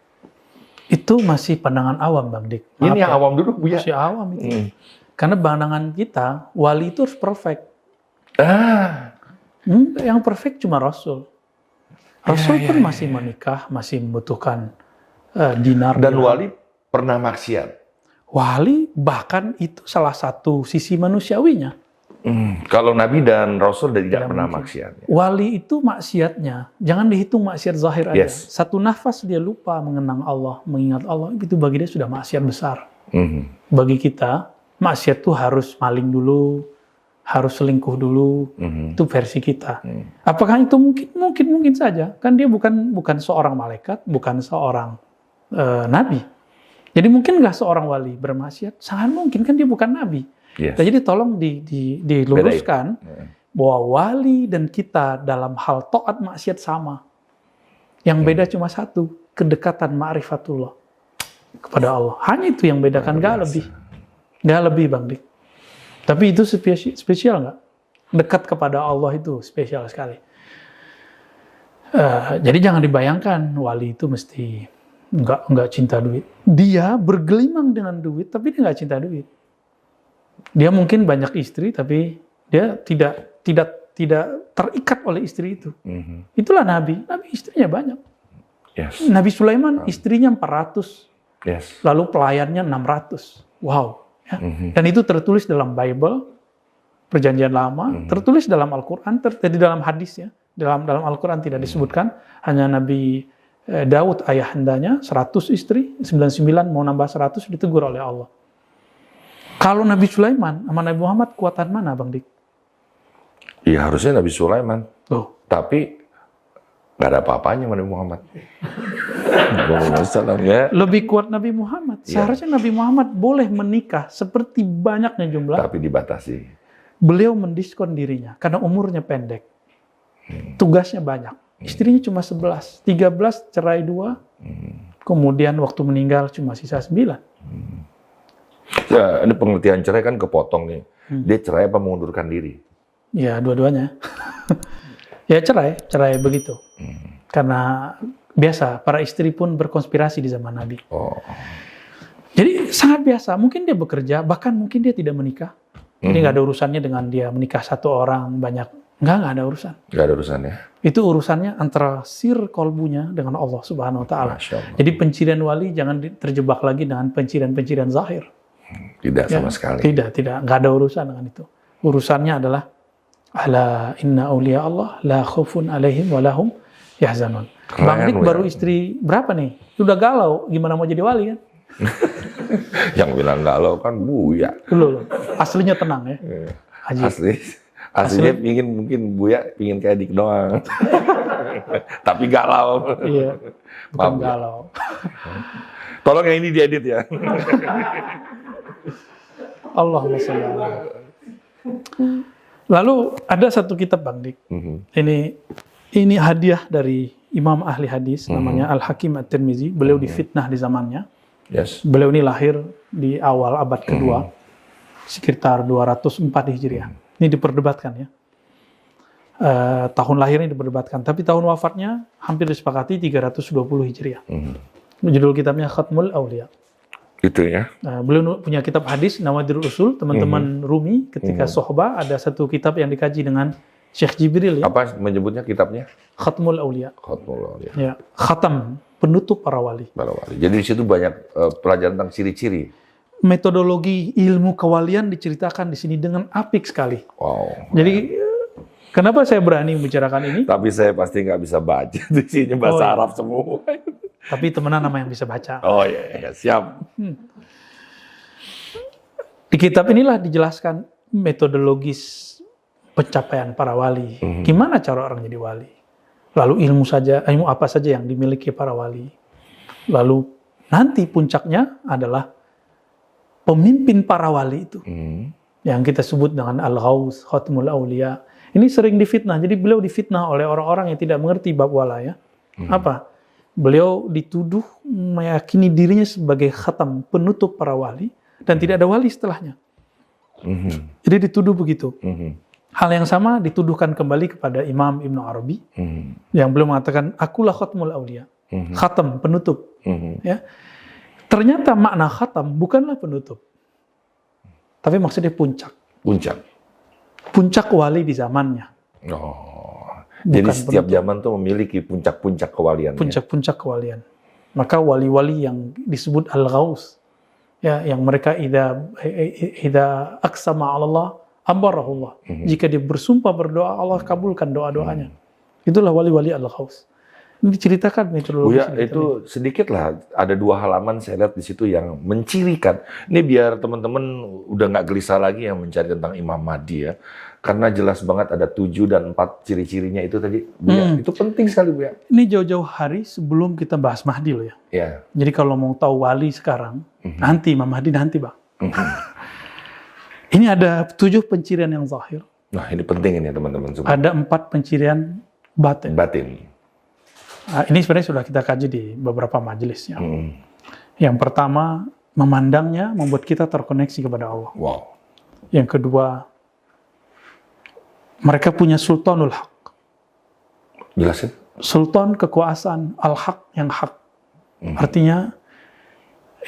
Speaker 1: Itu masih pandangan awam, Bang Dik.
Speaker 2: Maaf, ini yang awam dulu, Bu, ya?
Speaker 1: Masih awam itu. Karena pandangan kita, wali itu harus perfect. Yang perfect cuma Rasul. Rasul pun masih menikah, masih membutuhkan dinar.
Speaker 2: Dan wali pernah maksiat.
Speaker 1: Wali bahkan itu salah satu sisi manusiawinya.
Speaker 2: Kalau Nabi dan Rasul tidak pernah maksiat.
Speaker 1: Wali itu maksiatnya, jangan dihitung maksiat zahir aja. Satu nafas dia lupa mengenang Allah, mengingat Allah, itu bagi dia sudah maksiat besar. Bagi kita, maksiat itu harus maling dulu, harus selingkuh dulu, itu versi kita. Apakah itu mungkin saja? Kan dia bukan seorang malaikat, bukan seorang nabi. Jadi mungkin nggak seorang wali bermaksiat? Sangat mungkin, kan dia bukan nabi. Nah, jadi tolong diluruskan bahwa wali dan kita dalam hal taat maksiat sama. Yang beda cuma satu, kedekatan ma'rifatullah kepada Allah. Hanya itu yang bedakan, nggak lebih. Nggak lebih, Bang Dik. Tapi itu spesial nggak? Dekat kepada Allah itu spesial sekali. Jadi jangan dibayangkan wali itu mesti nggak cinta duit. Dia bergelimang dengan duit, tapi dia nggak cinta duit. Dia mungkin banyak istri, tapi dia tidak terikat oleh istri itu. Itulah Nabi. Nabi istrinya banyak. Nabi Sulaiman istrinya 400. Lalu pelayannya 600. Wow. Ya. Dan itu tertulis dalam Bible, Perjanjian Lama, tertulis dalam Al-Quran, di dalam hadis ya. Dalam Al-Quran tidak disebutkan, hanya Nabi Daud ayahandanya 100 istri, 99 mau nambah 100 ditegur oleh Allah. Kalau Nabi Sulaiman sama Nabi Muhammad kuatan mana, Bang Dik?
Speaker 2: Iya, harusnya Nabi Sulaiman. Tapi nggak ada apa-apanya sama Nabi Muhammad.
Speaker 1: Lebih kuat Nabi Muhammad. Seharusnya Nabi Muhammad boleh menikah seperti banyaknya jumlah.
Speaker 2: Tapi dibatasi.
Speaker 1: Beliau mendiskon dirinya karena umurnya pendek. Tugasnya banyak. Istrinya cuma 11. 13 cerai 2. Kemudian waktu meninggal cuma sisa 9.
Speaker 2: Ya, ini pengertian cerai kan kepotong nih. Dia cerai apa mengundurkan diri?
Speaker 1: Ya, dua-duanya. Ya cerai begitu. Karena biasa, para istri pun berkonspirasi di zaman Nabi. Jadi sangat biasa. Mungkin dia bekerja, bahkan mungkin dia tidak menikah. Jadi nggak ada urusannya dengan dia menikah satu orang banyak. Nggak ada urusan.
Speaker 2: Nggak ada urusannya.
Speaker 1: Itu urusannya antara sir kolbunya dengan Allah Subhanahu Wa Taala. Jadi pencirian wali jangan terjebak lagi dengan pencirian zahir.
Speaker 2: Tidak sama sekali.
Speaker 1: Tidak. Nggak ada urusan dengan itu. Urusannya adalah ala inna auliya Allah la khaufun alaihim wa lahum yahzanun. Bang Dik baru istri berapa nih? Udah galau, gimana mau jadi wali kan?
Speaker 2: Yang bilang galau kan Buya.
Speaker 1: Loh. Aslinya tenang ya.
Speaker 2: Aslinya mungkin Buya pingin kayak Dik doang. Tapi galau.
Speaker 1: Iya. Bukan galau.
Speaker 2: Tolong yang ini diedit ya.
Speaker 1: Allahumma sholli ala. Lalu ada satu kitab, Bang Dik. Ini hadiah dari imam ahli hadis namanya Al-Hakim At-Tirmizi. Beliau difitnah di zamannya. Beliau ini lahir di awal abad kedua, sekitar 204 Hijriah. Ini diperdebatkan ya. Tahun lahirnya diperdebatkan, tapi tahun wafatnya hampir disepakati 320 Hijriah. Judul kitabnya Khatmul Aulia.
Speaker 2: Itu ya.
Speaker 1: Beliau punya kitab hadis Nawadirul Usul. Teman-teman Rumi ketika sohbah ada satu kitab yang dikaji dengan Syekh Jibril. Ya.
Speaker 2: Apa menyebutnya kitabnya?
Speaker 1: Khatmul Aulia.
Speaker 2: Khatmul Aulia.
Speaker 1: Ya, khatam, penutup para wali.
Speaker 2: Para wali. Jadi di situ banyak pelajaran tentang ciri-ciri.
Speaker 1: Metodologi ilmu kewalian diceritakan di sini dengan apik sekali.
Speaker 2: Wow.
Speaker 1: Jadi kenapa saya berani membicarakan ini?
Speaker 2: Tapi saya pasti nggak bisa baca. Di sini bahasa Arab semua.
Speaker 1: Tapi temenan nama yang bisa baca.
Speaker 2: Oh iya, siap.
Speaker 1: Di kitab inilah dijelaskan metodologis pencapaian para wali. Gimana cara orang jadi wali? Lalu ilmu apa saja yang dimiliki para wali. Lalu nanti puncaknya adalah pemimpin para wali itu. Yang kita sebut dengan Al-Ghaus, Khatmul Aulia. Ini sering difitnah. Jadi beliau difitnah oleh orang-orang yang tidak mengerti bab walaya. Apa? Beliau dituduh meyakini dirinya sebagai khatam, penutup para wali, dan tidak ada wali setelahnya. Jadi dituduh begitu. Hal yang sama dituduhkan kembali kepada Imam Ibn Arabi, yang beliau mengatakan, akulah khatmul awliya, khatam, penutup. Ya. Ternyata makna khatam bukanlah penutup, tapi maksudnya puncak. Puncak wali di zamannya.
Speaker 2: Jadi setiap zaman tuh memiliki puncak-puncak kewalian.
Speaker 1: Puncak-puncak kewalian. Maka wali-wali yang disebut Al-Ghaus, ya, yang mereka idza aqsama 'ala Allah abarahullah. Jika dia bersumpah berdoa, Allah kabulkan doa-doanya. Itulah wali-wali Al-Ghaus. Ini diceritakan metodologi.
Speaker 2: Itu sedikit lah. Ada 2 halaman saya lihat di situ yang mencirikan. Ini biar teman-teman udah nggak gelisah lagi yang mencari tentang Imam Mahdi ya. Karena jelas banget ada 7 dan 4 ciri-cirinya itu tadi. Buya, itu penting sekali, Buya.
Speaker 1: Ini jauh-jauh hari sebelum kita bahas Mahdi loh ya. Jadi kalau mau tahu wali sekarang, nanti Imam Mahdi nanti, Bang. Ini ada 7 pencirian yang zahir.
Speaker 2: Nah, ini penting ini teman-teman semua.
Speaker 1: Ada 4 pencirian batin. Nah, ini sebenarnya sudah kita kaji di beberapa majelis ya. Yang pertama, memandangnya membuat kita terkoneksi kepada Allah. Yang kedua, mereka punya sultanul haq.
Speaker 2: Jelasin.
Speaker 1: Sultan kekuasaan, al-haq yang hak. Artinya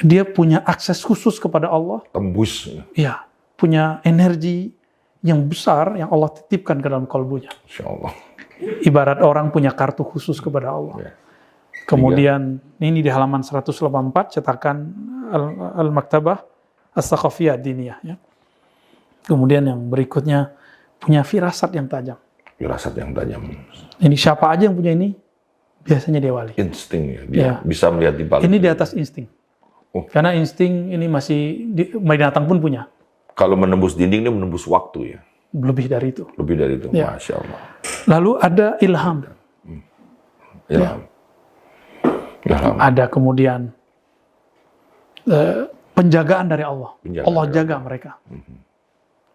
Speaker 1: dia punya akses khusus kepada Allah.
Speaker 2: Tembus.
Speaker 1: Iya, punya energi yang besar yang Allah titipkan ke dalam kalbunya.
Speaker 2: Insyaallah.
Speaker 1: Ibarat orang punya kartu khusus kepada Allah. Kemudian ini di halaman 184 cetakan Al-Maktabah As-Saqafiyah Diniyah ya. Kemudian yang berikutnya punya firasat yang tajam. Ini siapa aja yang punya ini, biasanya dia wali.
Speaker 2: Insting ya, dia bisa melihat di balik.
Speaker 1: Ini di atas insting. Karena insting ini masih, binatang pun punya.
Speaker 2: Kalau menembus dinding, ini menembus waktu ya?
Speaker 1: Lebih dari itu.
Speaker 2: Ya. Masya Allah.
Speaker 1: Lalu ada ilham. Ada kemudian penjagaan dari Allah. Allah jaga mereka.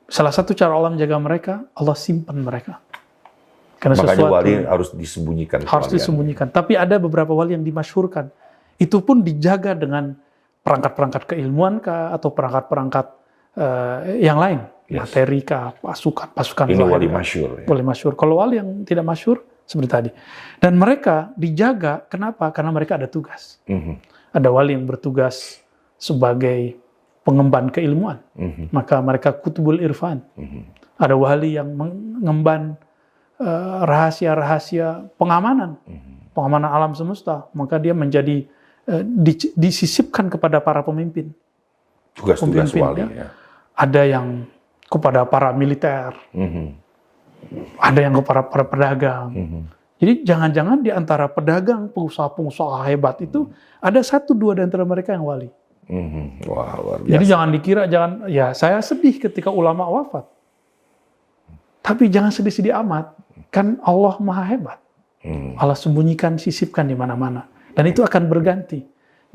Speaker 1: Salah satu cara Allah menjaga mereka, Allah simpan mereka. Karena
Speaker 2: makanya wali harus disembunyikan.
Speaker 1: Harus disembunyikan. Tapi ada beberapa wali yang dimasyhurkan. Itu pun dijaga dengan perangkat-perangkat keilmuan kah, atau perangkat-perangkat yang lain. Materi kah, pasukan.
Speaker 2: Ini wali masyhur.
Speaker 1: Wali masyhur. Kalau wali yang tidak masyhur, seperti tadi. Dan mereka dijaga, kenapa? Karena mereka ada tugas. Ada wali yang bertugas sebagai pengemban keilmuan. Maka mereka kutubul irfan. Ada wali yang mengemban rahasia-rahasia pengamanan. Pengamanan alam semesta. Maka dia menjadi disisipkan kepada para pemimpin.
Speaker 2: Tugas-tugas wali ya.
Speaker 1: Ada yang kepada para militer. Ada yang kepada para pedagang. Jadi jangan-jangan di antara pedagang, pengusaha-pengusaha hebat itu ada 1-2 di antara mereka yang wali.
Speaker 2: Wah, luar biasa.
Speaker 1: Jadi jangan dikira, ya saya sedih ketika ulama wafat. Tapi jangan sedih-sedih amat. Kan Allah maha hebat. Allah sembunyikan, sisipkan di mana-mana. Dan itu akan berganti.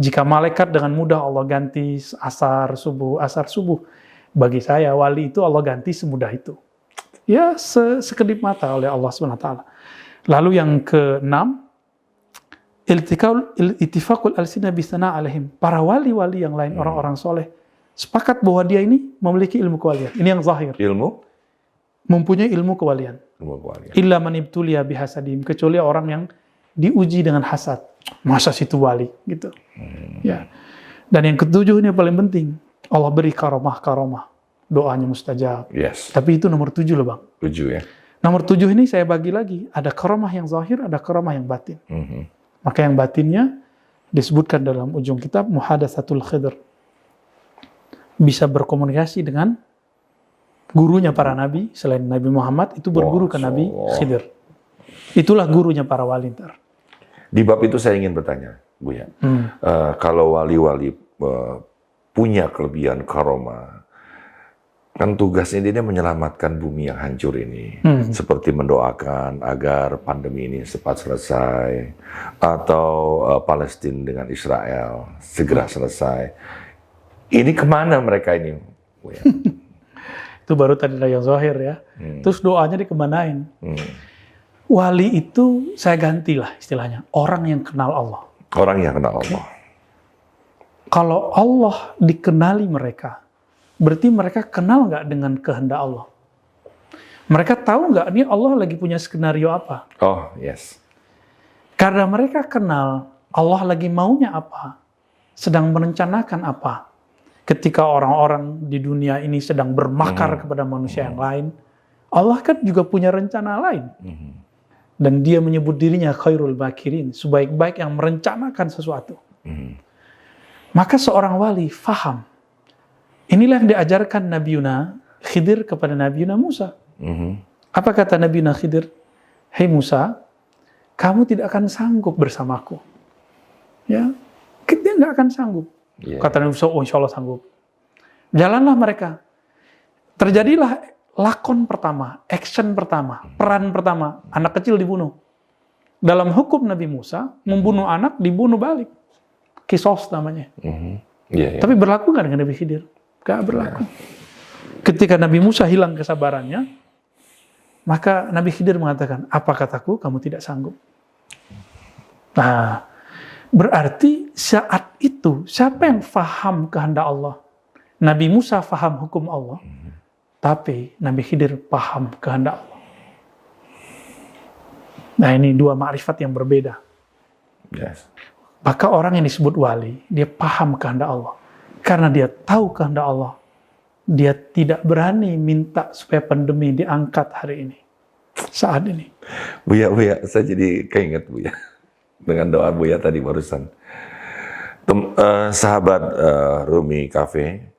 Speaker 1: Jika malaikat dengan mudah Allah ganti asar subuh. Bagi saya wali itu Allah ganti semudah itu. Ya sekedip mata oleh Allah SWT. Lalu yang ke-6, Ittifaqul alsina bisana alaihim. Para wali-wali yang lain, orang-orang soleh, sepakat bahwa dia ini memiliki ilmu kewalian. Ini yang zahir.
Speaker 2: Ilmu?
Speaker 1: Mempunyai ilmu kewalian. Illa man ibtuliya bihasadim. Kecuali orang yang diuji dengan hasad. Masa situ wali? Gitu. Ya. Dan yang ketujuh ini yang paling penting. Allah beri karomah. Doanya mustajab.
Speaker 2: Yes.
Speaker 1: Tapi itu nomor 7 loh Bang.
Speaker 2: 7 ya.
Speaker 1: Nomor 7 ini saya bagi lagi. Ada karomah yang zahir, ada karomah yang batin. Maka yang batinnya disebutkan dalam ujung kitab Muhadatsatul Khidr. Bisa berkomunikasi dengan gurunya para nabi, selain Nabi Muhammad, itu berguru ke Nabi Khidr. Itulah gurunya para wali ntar.
Speaker 2: Di bab itu saya ingin bertanya, Buya. Kalau wali-wali punya kelebihan karomah, kan tugasnya dia menyelamatkan bumi yang hancur ini. Seperti mendoakan agar pandemi ini cepat selesai, atau Palestina dengan Israel segera selesai. Ini kemana mereka ini?
Speaker 1: Itu baru tadi yang zahir ya. Terus doanya dikemanain? Wali itu saya gantilah istilahnya. Orang yang kenal Allah.
Speaker 2: Orang yang kenal Allah.
Speaker 1: Kalau Allah dikenali mereka, berarti mereka kenal nggak dengan kehendak Allah? Mereka tahu nggak ini Allah lagi punya skenario apa?
Speaker 2: Oh, yes.
Speaker 1: Karena mereka kenal Allah lagi maunya apa, sedang merencanakan apa. Ketika orang-orang di dunia ini sedang bermakar kepada manusia yang lain, Allah kan juga punya rencana lain. Dan dia menyebut dirinya khairul makirin, sebaik-baik yang merencanakan sesuatu. Maka seorang wali faham. Inilah yang diajarkan Nabiuna Khidir kepada Nabiuna Musa. Apa kata Nabiuna Khidir? Hei Musa, kamu tidak akan sanggup bersamaku. Ya, dia nggak akan sanggup. Kata Nabi Musa, oh insya Allah sanggup. Jalanlah mereka. Terjadilah lakon pertama, action pertama, peran pertama, anak kecil dibunuh. Dalam hukum Nabi Musa, membunuh anak dibunuh balik. Kisos namanya. Tapi berlaku nggak dengan Nabi Khidir? Nggak berlaku. Ketika Nabi Musa hilang kesabarannya, maka Nabi Khidir mengatakan, apa kataku, kamu tidak sanggup. Nah, berarti saat itu, siapa yang faham kehendak Allah? Nabi Musa faham hukum Allah, tapi Nabi Khidir paham kehendak Allah. Nah, ini dua ma'rifat yang berbeda.
Speaker 2: Yes.
Speaker 1: Maka orang yang disebut wali, dia paham kehendak Allah. Karena dia tahu kehendak Allah, dia tidak berani minta supaya pandemi diangkat hari ini, saat ini.
Speaker 2: Buya, saya jadi keinget Buya. Dengan doa Buya tadi barusan. Sahabat Rumi Cafe,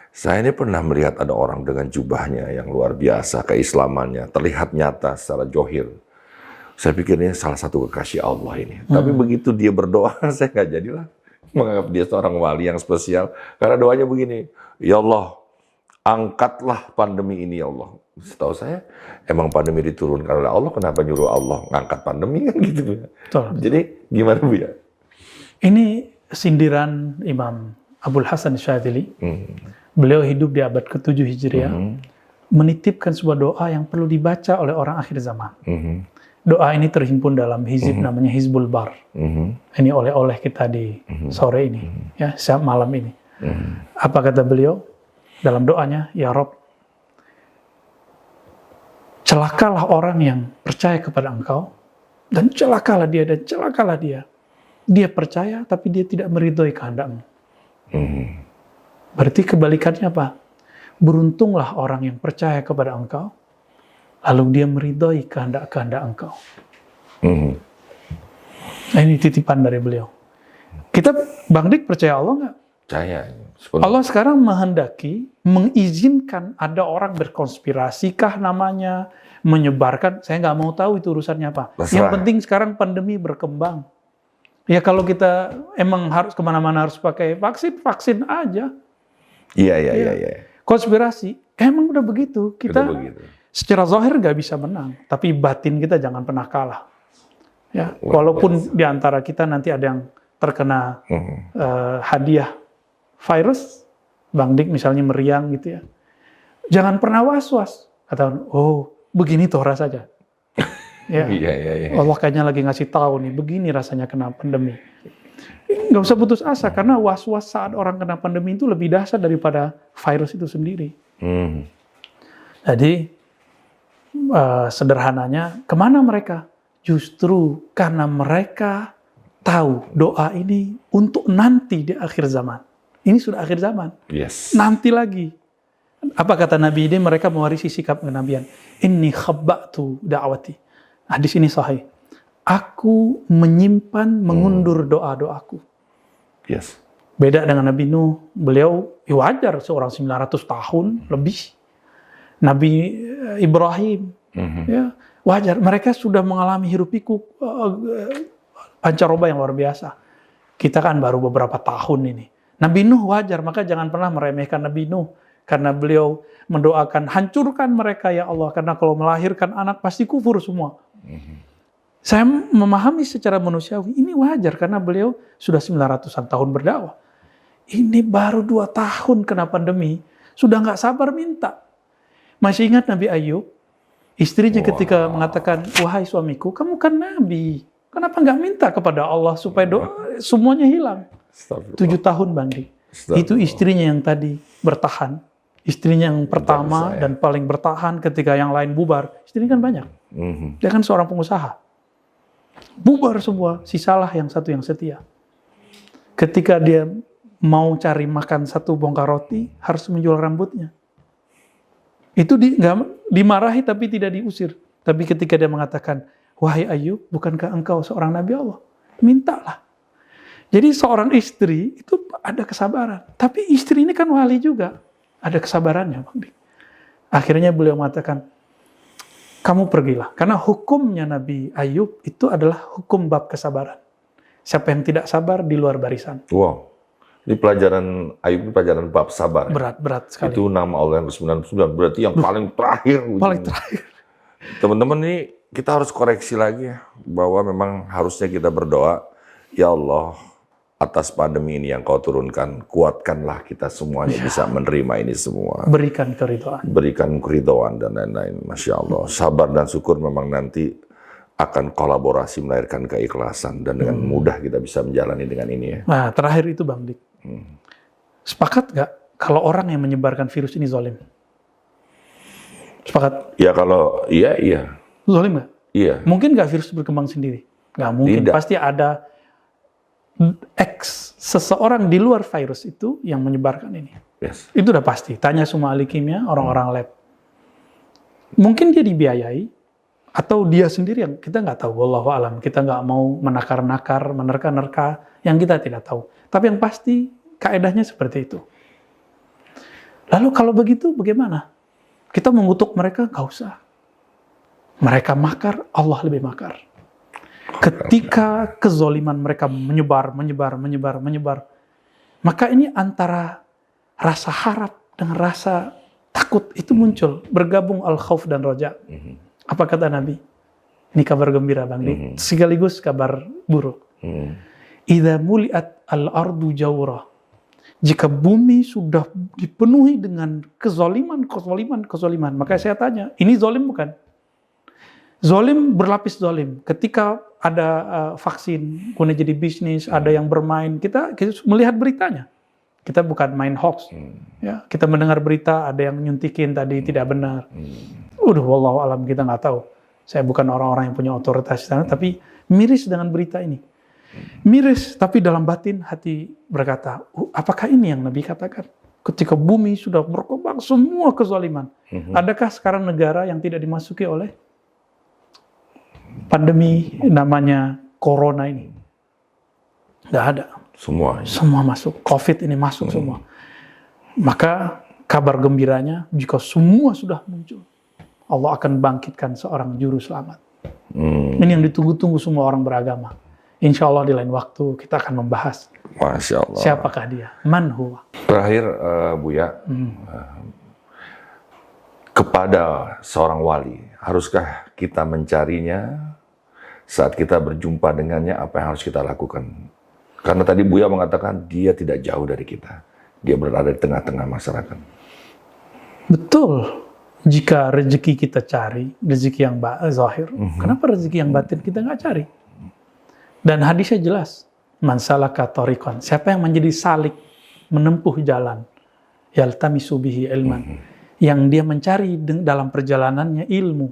Speaker 2: saya ini pernah melihat ada orang dengan jubahnya yang luar biasa, keislamannya, terlihat nyata secara johir. Saya pikir ini salah satu kekasih Allah ini. Tapi begitu dia berdoa, saya nggak jadilah menganggap dia seorang wali yang spesial. Karena doanya begini, ya Allah, angkatlah pandemi ini ya Allah. Setahu saya, emang pandemi diturunkan oleh Allah, kenapa nyuruh Allah ngangkat pandemi kan gitu ya. Jadi gimana Bu ya?
Speaker 1: Ini sindiran Imam Abul Hasan Syadzili. Beliau hidup di abad ke-7 Hijriah, menitipkan sebuah doa yang perlu dibaca oleh orang akhir zaman. Doa ini terhimpun dalam hizib namanya Hizbul Bar. Ini oleh kita di sore ini, ya, siap malam ini. Apa kata beliau dalam doanya? Ya Rob, celakalah orang yang percaya kepada Engkau, dan celakalah dia, dan celakalah dia. Dia percaya, tapi dia tidak meridhoi kehendak-Mu. Berarti kebalikannya apa? Beruntunglah orang yang percaya kepada Engkau, lalu dia meridhoi kehendak-kehendak Engkau. Nah, ini titipan dari beliau. Kita, Bang Dik, percaya Allah nggak?
Speaker 2: Percaya.
Speaker 1: Allah sekarang menghendaki, mengizinkan ada orang berkonspirasi kah namanya, menyebarkan, saya nggak mau tahu itu urusannya apa. Yang penting sekarang pandemi berkembang. Ya kalau kita emang harus kemana-mana harus pakai vaksin, vaksin aja.
Speaker 2: Iya.
Speaker 1: Konspirasi, emang udah begitu. Kita secara zahir nggak bisa menang, tapi batin kita jangan pernah kalah. Ya, walaupun di antara kita nanti ada yang terkena hadiah virus, Bang Dik misalnya meriang gitu ya, jangan pernah was-was. Katakan, oh begini toh rasanya. Ya. Allah kayaknya lagi ngasih tahu nih, begini rasanya kena pandemi. Nggak usah putus asa, karena was-was saat orang kena pandemi itu lebih dahsyat daripada virus itu sendiri. Jadi, sederhananya, kemana mereka? Justru karena mereka tahu doa ini untuk nanti di akhir zaman. Ini sudah akhir zaman. Nanti lagi. Apa kata Nabi ini? Mereka mewarisi sikap kenabian. Inni khabba'tu da'wati. Hadis ini sahih. Aku menyimpan, mengundur doa-doaku. Beda dengan Nabi Nuh. Beliau wajar, seorang 900 tahun lebih. Nabi Ibrahim. Ya, wajar. Mereka sudah mengalami hiruk pikuk pancaroba yang luar biasa. Kita kan baru beberapa tahun ini. Nabi Nuh wajar, maka jangan pernah meremehkan Nabi Nuh. Karena beliau mendoakan, hancurkan mereka ya Allah. Karena kalau melahirkan anak pasti kufur semua. Saya memahami secara manusiawi, ini wajar karena beliau sudah 900-an tahun berdakwah. Ini baru 2 tahun kena pandemi, sudah nggak sabar minta. Masih ingat Nabi Ayub? Istrinya ketika mengatakan, wahai suamiku, kamu kan Nabi. Kenapa nggak minta kepada Allah supaya semuanya hilang? 7 tahun Bang Di. Itu istrinya yang tadi bertahan. Istrinya yang pertama dan paling bertahan ketika yang lain bubar. Istrinya kan banyak. Dia kan seorang pengusaha. Bubar semua, sisalah yang satu yang setia. Ketika dia mau cari makan 1 bongkar roti, harus menjual rambutnya. Itu dimarahi tapi tidak diusir. Tapi ketika dia mengatakan, wahai Ayub, bukankah engkau seorang Nabi Allah? Mintalah. Jadi seorang istri itu ada kesabaran. Tapi istri ini kan wali juga. Ada kesabarannya, Bang Dik. Akhirnya beliau mengatakan, kamu pergilah. Karena hukumnya Nabi Ayub itu adalah hukum bab kesabaran. Siapa yang tidak sabar di luar barisan.
Speaker 2: Wow. Ini pelajaran Ayub, pelajaran bab sabar.
Speaker 1: Berat sekali.
Speaker 2: Itu nama Allah yang ke-99. Berarti yang paling terakhir.
Speaker 1: Paling terakhir.
Speaker 2: Teman-teman, ini kita harus koreksi lagi ya. Bahwa memang harusnya kita berdoa, ya Allah, atas pandemi ini yang kau turunkan, kuatkanlah kita semuanya bisa menerima ini semua.
Speaker 1: Berikan keridhaan.
Speaker 2: Berikan keridhaan dan lain-lain. Masya Allah. Sabar dan syukur memang nanti akan kolaborasi melahirkan keikhlasan. Dan dengan mudah kita bisa menjalani dengan ini ya.
Speaker 1: Nah, terakhir itu Bang Dik. Sepakat nggak kalau orang yang menyebarkan virus ini zalim? Sepakat?
Speaker 2: Ya kalau iya.
Speaker 1: Zalim nggak?
Speaker 2: Iya.
Speaker 1: Mungkin nggak virus berkembang sendiri? Nggak mungkin. Tidak. Pasti ada seseorang di luar virus itu yang menyebarkan ini. Itu udah pasti. Tanya semua ahli kimia, orang-orang lab. Mungkin dia dibiayai, atau dia sendiri yang kita nggak tahu. Wallahu alam. Kita nggak mau menakar-nakar, menerka-nerka yang kita tidak tahu. Tapi yang pasti kaedahnya seperti itu. Lalu kalau begitu bagaimana? Kita mengutuk mereka? Nggak usah. Mereka makar, Allah lebih makar. Ketika kezoliman mereka menyebar, maka ini antara rasa harap dengan rasa takut itu muncul, bergabung al-khauf dan roja. Apa kata Nabi? Ini kabar gembira Bang Dik, sekaligus kabar buruk. Idza muliat al-ardu jawra. Jika bumi sudah dipenuhi dengan kezoliman, maka saya tanya, ini zolim bukan? Zolim berlapis zolim. Ketika ada vaksin, kemudian jadi bisnis, ada yang bermain, kita melihat beritanya. Kita bukan main hoax. Ya, kita mendengar berita, ada yang nyuntikin tadi tidak benar. Wallahu alam, kita nggak tahu. Saya bukan orang-orang yang punya otoritas di sana, tapi miris dengan berita ini. Miris, tapi dalam batin hati berkata, apakah ini yang Nabi katakan? Ketika bumi sudah berkembang semua kezaliman. Adakah sekarang negara yang tidak dimasuki oleh pandemi namanya corona ini? Nggak ada. Semua masuk. Covid ini masuk semua. Maka kabar gembiranya, jika semua sudah muncul, Allah akan bangkitkan seorang juru selamat. Ini yang ditunggu-tunggu semua orang beragama. Insya Allah di lain waktu kita akan membahas.
Speaker 2: Masya Allah.
Speaker 1: Siapakah dia? Man huwa?
Speaker 2: Terakhir, Buya, kepada seorang wali, haruskah kita mencarinya saat kita berjumpa dengannya? Apa yang harus kita lakukan? Karena tadi Buya mengatakan dia tidak jauh dari kita. Dia berada di tengah-tengah masyarakat.
Speaker 1: Betul. Jika rezeki kita cari, rezeki yang zahir, kenapa rezeki yang batin kita nggak cari? Dan hadisnya jelas, man salaka tariqan, siapa yang menjadi salik, menempuh jalan, yaltamisu bihi ilman, yang dia mencari dalam perjalanannya ilmu.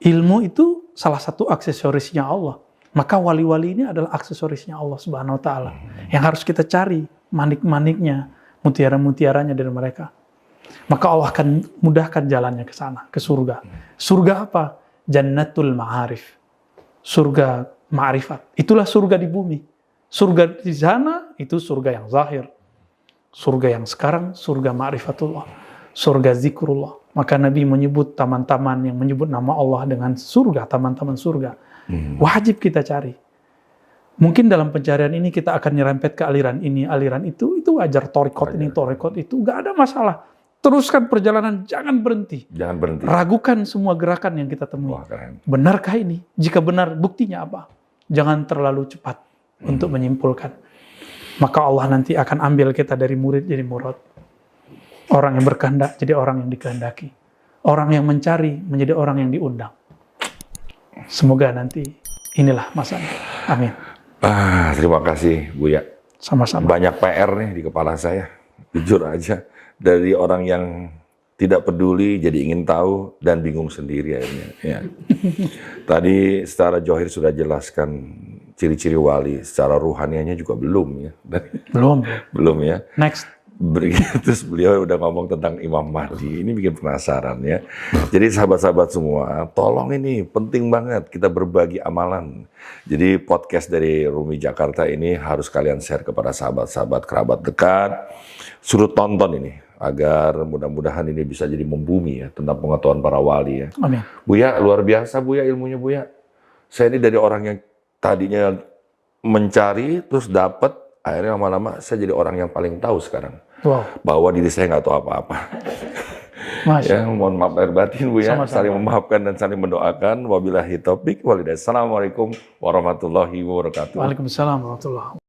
Speaker 1: Ilmu itu salah satu aksesorisnya Allah. Maka wali-wali ini adalah aksesorisnya Allah Subhanahu wa taala. Yang harus kita cari manik-maniknya, mutiara-mutiaranya dari mereka. Maka Allah akan mudahkan jalannya ke sana, ke surga. Surga apa? Jannatul Ma'arif. Surga ma'rifat. Itulah surga di bumi. Surga di sana itu surga yang zahir. Surga yang sekarang surga ma'rifatullah. Surga zikrullah. Maka Nabi menyebut taman-taman yang menyebut nama Allah dengan surga, taman-taman surga. Wajib kita cari. Mungkin dalam pencarian ini kita akan nyerempet ke aliran ini, aliran itu wajar, torikot ini, torikot itu, gak ada masalah. Teruskan perjalanan, jangan berhenti. Jangan berhenti. Ragukan semua gerakan yang kita temui. Wah, benarkah ini? Jika benar, buktinya apa? Jangan terlalu cepat untuk menyimpulkan. Maka Allah nanti akan ambil kita dari murid jadi murad. Orang yang berkehendak jadi orang yang dikehendaki. Orang yang mencari menjadi orang yang diundang. Semoga nanti inilah masanya. Amin.
Speaker 2: Terima kasih Buya.
Speaker 1: Sama-sama.
Speaker 2: Banyak PR nih di kepala saya. Jujur aja. Dari orang yang tidak peduli jadi ingin tahu dan bingung sendiri akhirnya. Ya. Tadi secara Johir sudah jelaskan ciri-ciri wali. Secara ruhanianya juga belum ya. Belum ya.
Speaker 1: Next.
Speaker 2: Terus beliau udah ngomong tentang Imam Mahdi, ini bikin penasaran ya. Jadi sahabat-sahabat semua, tolong ini penting banget kita berbagi amalan. Jadi podcast dari Rumi Jakarta ini harus kalian share kepada sahabat-sahabat kerabat dekat. Suruh tonton ini agar mudah-mudahan ini bisa jadi membumi ya tentang pengetahuan para wali ya.
Speaker 1: Amin.
Speaker 2: Buya luar biasa Buya ilmunya Buya. Saya ini dari orang yang tadinya mencari terus dapat, akhirnya lama-lama saya jadi orang yang paling tahu sekarang.
Speaker 1: Wow.
Speaker 2: Bahwa diri saya nggak tahu apa-apa. Ya, mohon maaf lahir batin Bu ya. Saling memaafkan dan saling mendoakan. Wabillahi taufik walhidayah. Assalamualaikum warahmatullahi wabarakatuh.
Speaker 1: Waalaikumsalam warahmatullahi wabarakatuh.